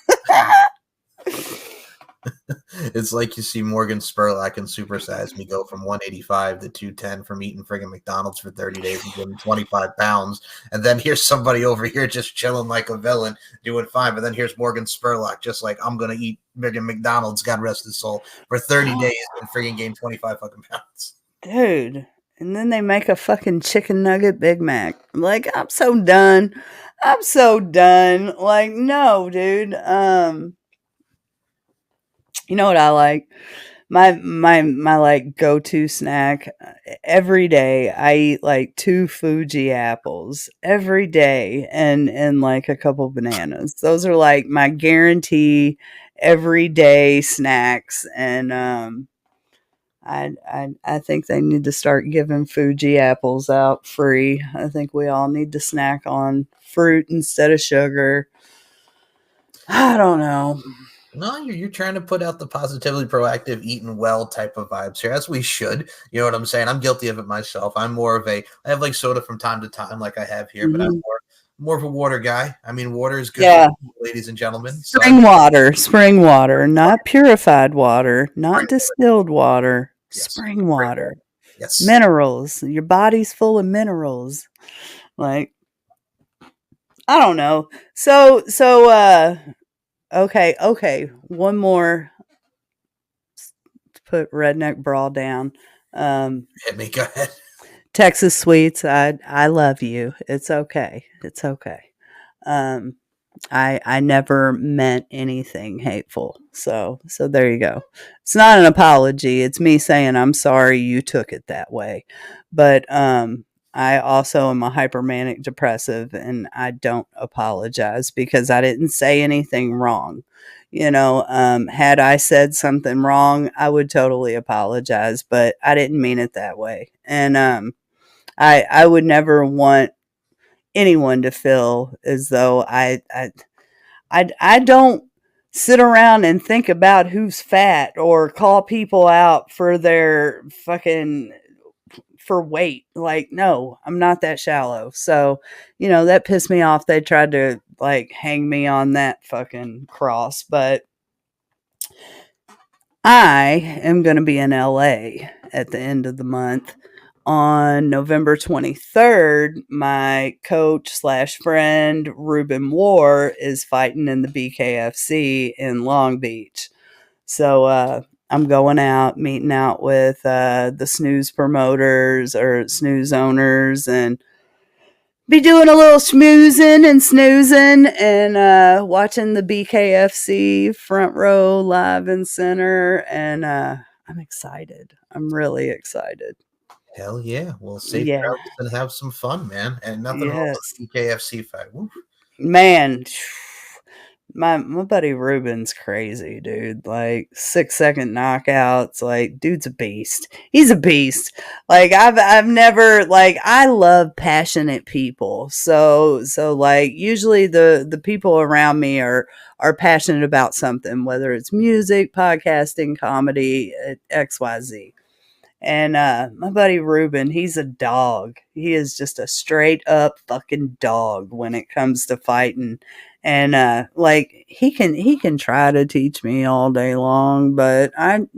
S2: it's like you see Morgan Spurlock and Super Size Me go from 185 to 210 from eating friggin' McDonald's for 30 days and giving 25 pounds. And then here's somebody over here just chilling like a villain, doing fine. But then here's Morgan Spurlock, just like, I'm going to eat friggin' McDonald's, God rest his soul, for 30 days and friggin' gain 25 fucking pounds.
S3: Dude, And then they make a fucking chicken nugget Big Mac. I'm like, I'm so done. I'm so done. Like, no, dude. You know what I like? My like go-to snack every day. I eat like 2 Fuji apples every day and like a couple bananas. Those are like my guarantee everyday snacks. And I think they need to start giving Fuji apples out free. I think we all need to snack on fruit instead of sugar. I don't know.
S2: No, you're trying to put out the positively proactive, eating well type of vibes here, as we should. You know what I'm saying? I'm guilty of it myself. I'm more of I have like soda from time to time, like I have here, but I'm more of a water guy. I mean, water is good,
S3: Yeah.
S2: for you, ladies and gentlemen.
S3: Spring water, not purified water, not distilled water.
S2: Yes.
S3: Spring water.
S2: Yes.
S3: Minerals. Your body's full of minerals. Like, I don't know. So okay. One more to put Redneck Brawl down.
S2: Hit me, go ahead.
S3: Texas Sweets, I love you. It's okay. It's okay. I never meant anything hateful. So there you go. It's not an apology. It's me saying I'm sorry you took it that way. But I also am a hypermanic depressive, and I don't apologize because I didn't say anything wrong. You know, had I said something wrong, I would totally apologize, but I didn't mean it that way. And I would never want anyone to feel as though I don't sit around and think about who's fat or call people out for their fucking for weight. Like, no, I'm not that shallow. So, you know, that pissed me off. They tried to like hang me on that fucking cross, but I am going to be in LA at the end of the month. On November 23rd, my coach / friend Ruben War is fighting in the BKFC in Long Beach. So I'm going out, meeting out with the snooze promoters or snooze owners, and be doing a little schmoozing and snoozing and watching the BKFC front row live and center. And I'm excited. I'm really excited.
S2: Hell yeah. Well, safe travels and have some fun, man. And nothing wrong with the KFC fight. Woo.
S3: Man, my buddy Ruben's crazy, dude. Like 6-second knockouts. Like, dude's a beast. He's a beast. Like I've never like I love passionate people. So like usually the people around me are passionate about something, whether it's music, podcasting, comedy, XYZ. And my buddy Ruben, he's a dog. He is just a straight up fucking dog when it comes to fighting. And like he can try to teach me all day long, but I'm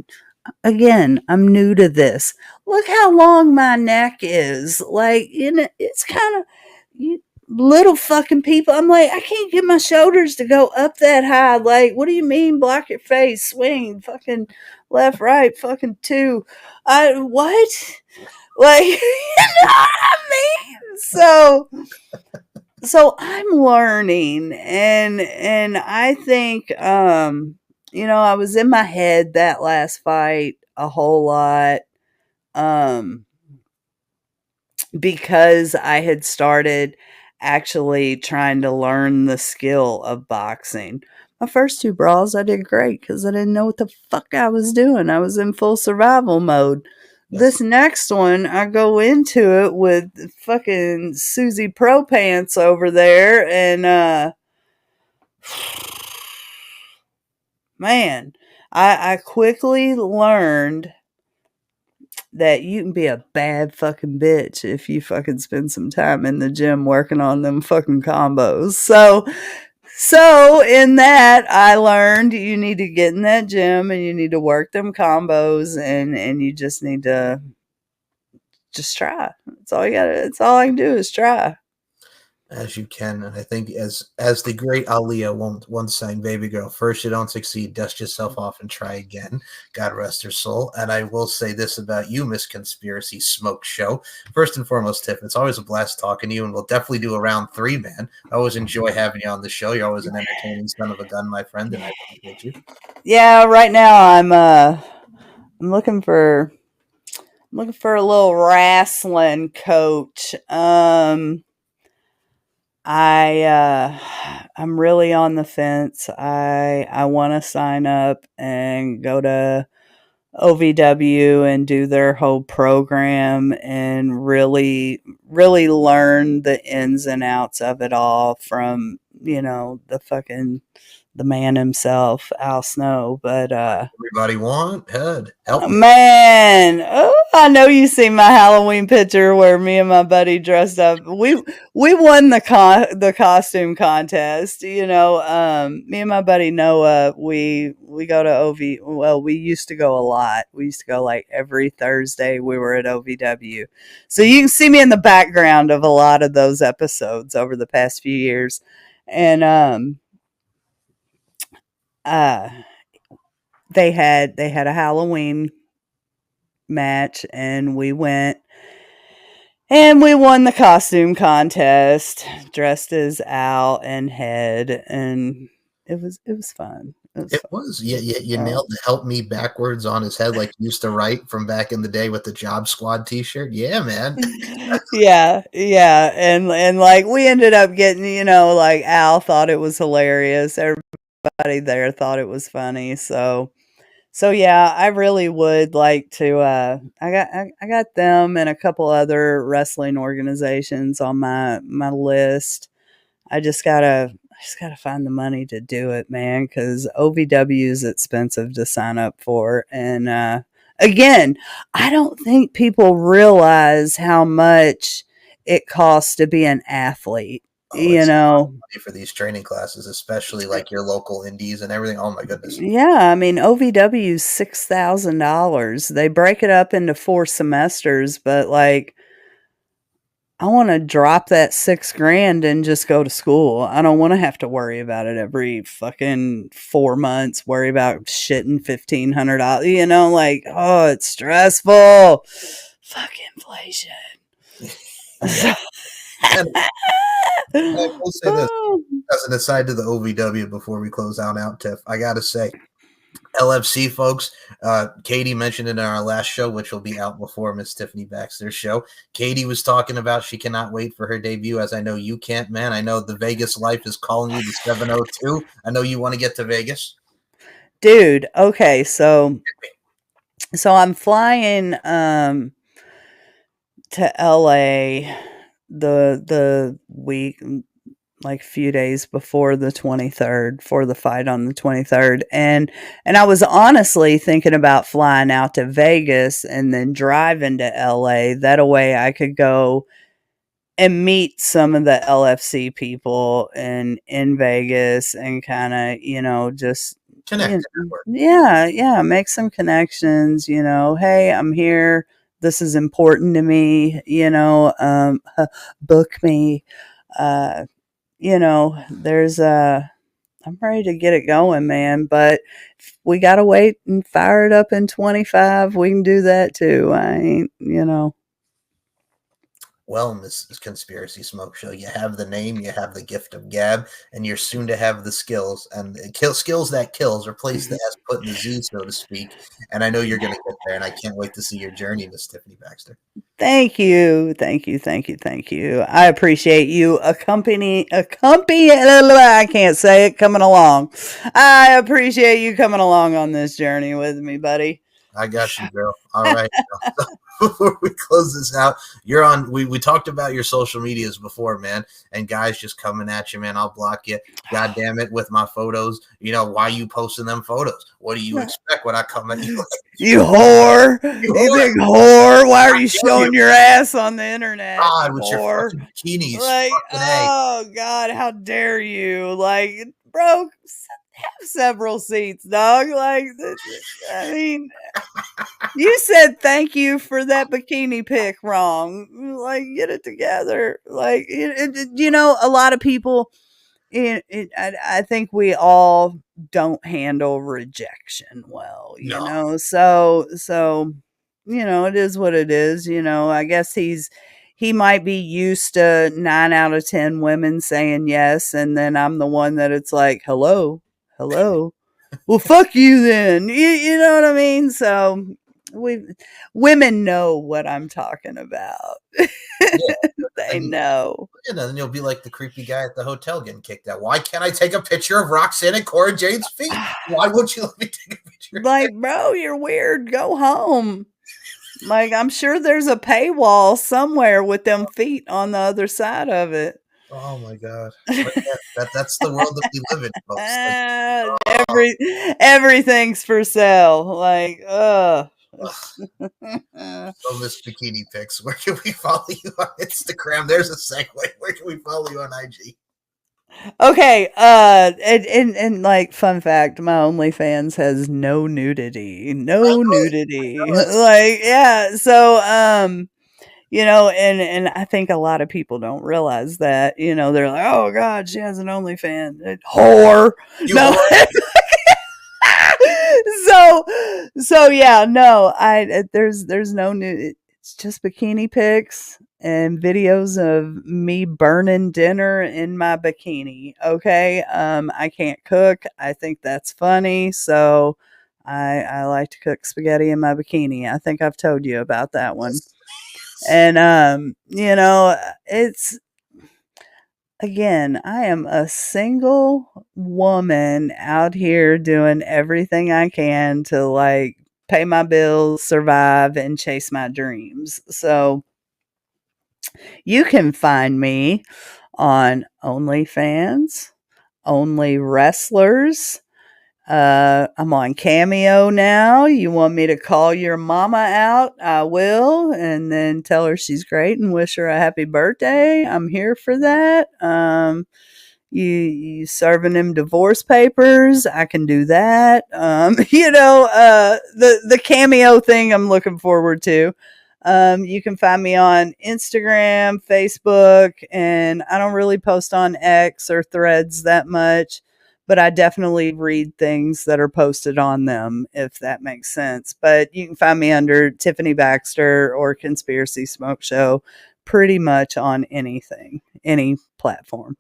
S3: new to this. Look how long my neck is. Like, you know, it's kind of little fucking people. I'm like, I can't get my shoulders to go up that high. Like, what do you mean block your face, swing, fucking left, right, fucking 2. What? Like, you know what I mean? So I'm learning, and I think you know, I was in my head that last fight a whole lot because I had started actually trying to learn the skill of boxing. My first 2 brawls, I did great because I didn't know what the fuck I was doing. I was in full survival mode. Yes. This next one, I go into it with fucking Susie Pro Pants over there, and man, I quickly learned that you can be a bad fucking bitch if you fucking spend some time in the gym working on them fucking combos. So in that, I learned you need to get in that gym and you need to work them combos, and you just need to just try. That's all you gotta. It's all I can do is try.
S2: as you can. And I think as the great Aaliyah once sang, "Baby girl, first you don't succeed, dust yourself off and try again." God rest her soul. And I will say this about you, Miss Conspiracy Smoke Show. First and foremost, Tiff, it's always a blast talking to you, and we'll definitely do a round 3, man. I always enjoy having you on the show. You're always an entertaining son of a gun, my friend, and I appreciate you.
S3: Yeah, right now I'm looking for a little wrestling coach. I'm really on the fence. I want to sign up and go to OVW and do their whole program and really learn the ins and outs of it all from, the man himself, Al Snow. But
S2: Everybody want head help me.
S3: man, I know you see my Halloween picture where me and my buddy dressed up. We won the costume contest. Me and my buddy Noah, we go to OV. Well, we used to go a lot. We used to go like every Thursday. We were at OVW, so you can see me in the background of a lot of those episodes over the past few years, and uh they had a Halloween match, and we went and we won the costume contest dressed as Al and Head, and it was fun.
S2: It was. Yeah, you nailed the "help me" backwards on his head like you used to write from back in the day with the Job Squad t-shirt. Yeah, man.
S3: Yeah, and like we ended up getting, like Al thought it was hilarious. Everybody there thought it was funny. So yeah, I really would like to. I got them and a couple other wrestling organizations on my list. I just gotta find the money to do it, man. Because OVW is expensive to sign up for, and again, I don't think people realize how much it costs to be an athlete.
S2: Oh, it's a lot of money for these training classes, especially like your local indies and everything. Oh my goodness.
S3: Yeah, I mean OVW is $6,000. They break it up into 4 semesters, but like I want to drop that $6,000 and just go to school. I don't want to have to worry about it every fucking 4 months. Worry about shitting $1,500. Like, oh, it's stressful. Fuck inflation.
S2: And I will say this as an aside to the OVW before we close out, Tiff. I gotta say, LFC folks, Katie mentioned it in our last show, which will be out before Miss Tiffany Baxter's show. Katie was talking about she cannot wait for her debut, as I know you can't, man. I know the Vegas life is calling you, the 702. I know you want to get to Vegas.
S3: Dude, okay, so I'm flying to LA the week, like a few days before the 23rd, for the fight on the 23rd, and I was honestly thinking about flying out to Vegas and then driving to LA. That way I could go and meet some of the LFC people in Vegas and kind of, just
S2: Connect.
S3: make some connections. Hey, I'm here. This is important to me. Book me. There's I'm ready to get it going, man. But if we gotta wait and fire it up in 25, we can do that too. I ain't.
S2: Well, Miss Conspiracy Smoke Show, you have the name, you have the gift of gab, and you're soon to have the skills. And skills that kills, replace the S, put in the Z, so to speak. And I know you're going to get there, and I can't wait to see your journey, Miss Tiffany Baxter.
S3: Thank you. I appreciate you accompany. I can't say it. Coming along. I appreciate you coming along on this journey with me, buddy.
S2: I got you, girl. All right. Before we close this out, you're on. We talked about your social medias before, man, and guys just coming at you, man. I'll block you. God damn it, with my photos. Why you posting them photos? What do you expect when I come at you?
S3: You whore! You big whore! Why are you showing your ass on the internet?
S2: God, with your fucking bikinis.
S3: Like, oh God, how dare you? Like, bro, have several seats, dog. Like, I mean, You said thank you for that bikini pic wrong. Like, get it together. Like, a lot of people, I think we all don't handle rejection well,
S2: No.
S3: So, it is what it is. I guess he might be used to 9 out of 10 women saying yes. And then I'm the one that it's like, hello. Well, fuck you then. You know what I mean? So women know what I'm talking about.
S2: Yeah.
S3: They know.
S2: And then you'll be like the creepy guy at the hotel getting kicked out. Why can't I take a picture of Roxanne and Cora Jade's feet? Why won't you let me take a picture?
S3: Like, bro, you're weird. Go home. Like, I'm sure there's a paywall somewhere with them feet on the other side of it.
S2: Oh my God. That's the world that we live in, folks. Like,
S3: Everything's for sale. Like,
S2: so Miss Bikini Pics, where can we follow you on Instagram? There's a segue. Where can we follow you on IG?
S3: Okay, and like, fun fact, my OnlyFans has no nudity. Like, yeah, so and I think a lot of people don't realize that. They're like, oh God, she has an OnlyFans, whore. No. So yeah, no, there's no new. It's just bikini pics and videos of me burning dinner in my bikini. Okay. I can't cook. I think that's funny. So I like to cook spaghetti in my bikini. I think I've told you about that one. And, it's, again, I am a single woman out here doing everything I can to, like, pay my bills, survive, and chase my dreams. So you can find me on OnlyFans, Only Wrestlers. I'm on Cameo now. You want me to call your mama out? I will, and then tell her she's great and wish her a happy birthday. I'm here for that. You serving them divorce papers? I can do that. The Cameo thing I'm looking forward to. You can find me on Instagram, Facebook, and I don't really post on X or Threads that much, but I definitely read things that are posted on them, if that makes sense. But you can find me under Tiffany Baxter or Conspiracy Smoke Show pretty much on anything, any platform.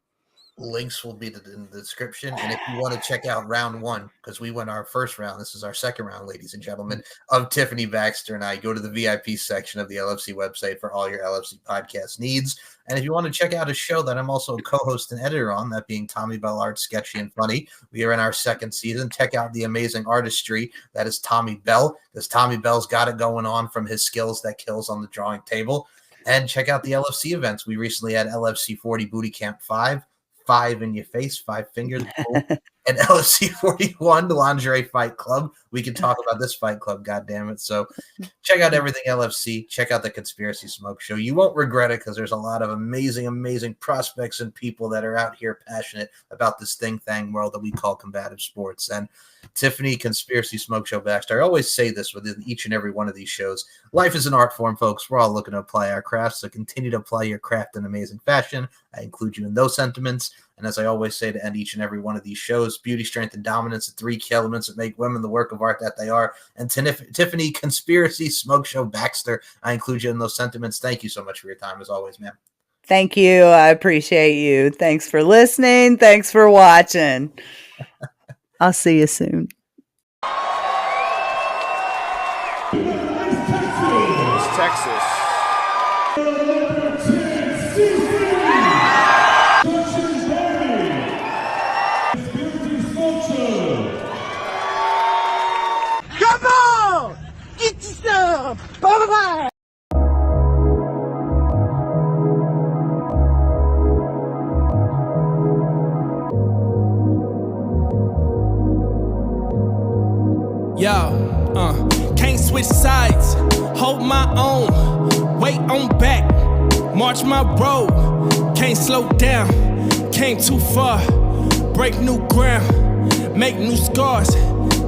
S2: Links will be in the description. And if you want to check out round 1, because we went our first round, this is our second round, ladies and gentlemen, of Tiffany Baxter and I, go to the VIP section of the LFC website for all your LFC podcast needs. And if you want to check out a show that I'm also a co-host and editor on, that being Tommy Bell Art, Sketchy and Funny, we are in our second season. Check out the amazing artistry that is Tommy Bell, because Tommy Bell's got it going on from his skills that kills on the drawing table. And check out the LFC events. We recently had LFC 40 Booty Camp 5 in your face, 5 fingers, and LFC 41, the Lingerie Fight Club. We can talk about this fight club, goddammit. So check out everything LFC. Check out the Conspiracy Smoke Show. You won't regret it, because there's a lot of amazing prospects and people that are out here passionate about this thing world that we call combative sports. And Tiffany, Conspiracy Smoke Show, Baxter, I always say this within each and every one of these shows. Life is an art form, folks. We're all looking to apply our craft, so continue to apply your craft in amazing fashion. I include you in those sentiments. And as I always say to end each and every one of these shows, beauty, strength, and dominance, the 3 key elements that make women the work of art that they are. And Tiffany, Conspiracy Smoke Show, Baxter, I include you in those sentiments. Thank you so much for your time, as always, man.
S3: Thank you. I appreciate you. Thanks for listening. Thanks for watching. I'll see you soon.
S5: It's Texas. Come on! Get you some! Bye-bye!
S7: Yo, can't switch sides, hold my own, wait on back, march my road, can't slow down, came too far, break new ground, make new scars,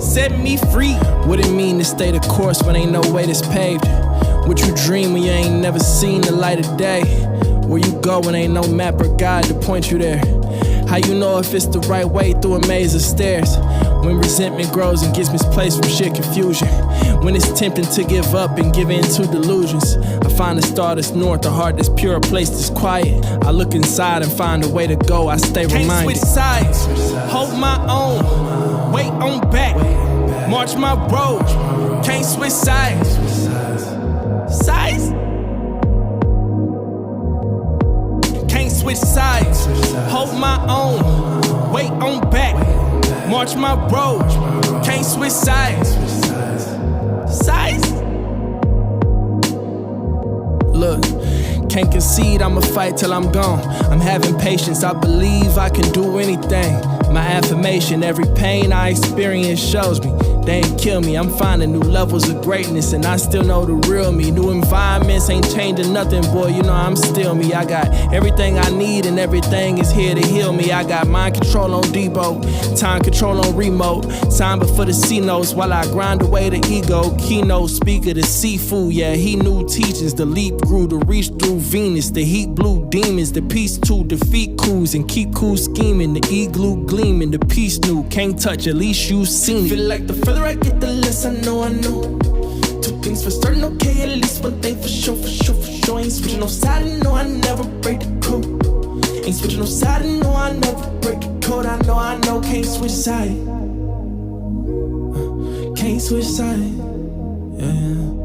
S7: set me free. What it mean to stay the course when ain't no way that's paved? What you dream when you ain't never seen the light of day? Where you go when ain't no map or guide to point you there? How you know if it's the right way through a maze of stairs? When resentment grows and gets misplaced from sheer confusion. When it's tempting to give up and give in to delusions. I find a star that's north, a heart that's pure, a place that's quiet. I look inside and find a way to go, I stay reminded. Can't switch sides, hold my own, wait on back, march my road. Can't switch sides. Sides? Can't switch sides, hold my own, wait on back, march my road. Can't switch sides. Sides? Look, can't concede, I'ma fight till I'm gone. I'm having patience, I believe I can do anything. My affirmation, every pain I experience shows me they ain't kill me. I'm finding new levels of greatness and I still know the real me. New environments ain't changing nothing, boy, you know I'm still me. I got everything I need and everything is here to heal me. I got mind control on Debo, time control on remote. Time before the C notes while I grind away the ego. Keynote speaker, the seafood, yeah, he knew teachings. The leap grew to reach through Venus. The heat blew demons, the peace to defeat coups and keep cool scheming. The igloo gleaming, the peace new, can't touch, at least you seen it. Feel like the further I get, the less I know. Two things for certain, okay, at least one thing for sure. Ain't switching no side, no, I never break the code. Ain't switching no side, no, I never break the code. I know, can't switch side. Can't switch side, yeah.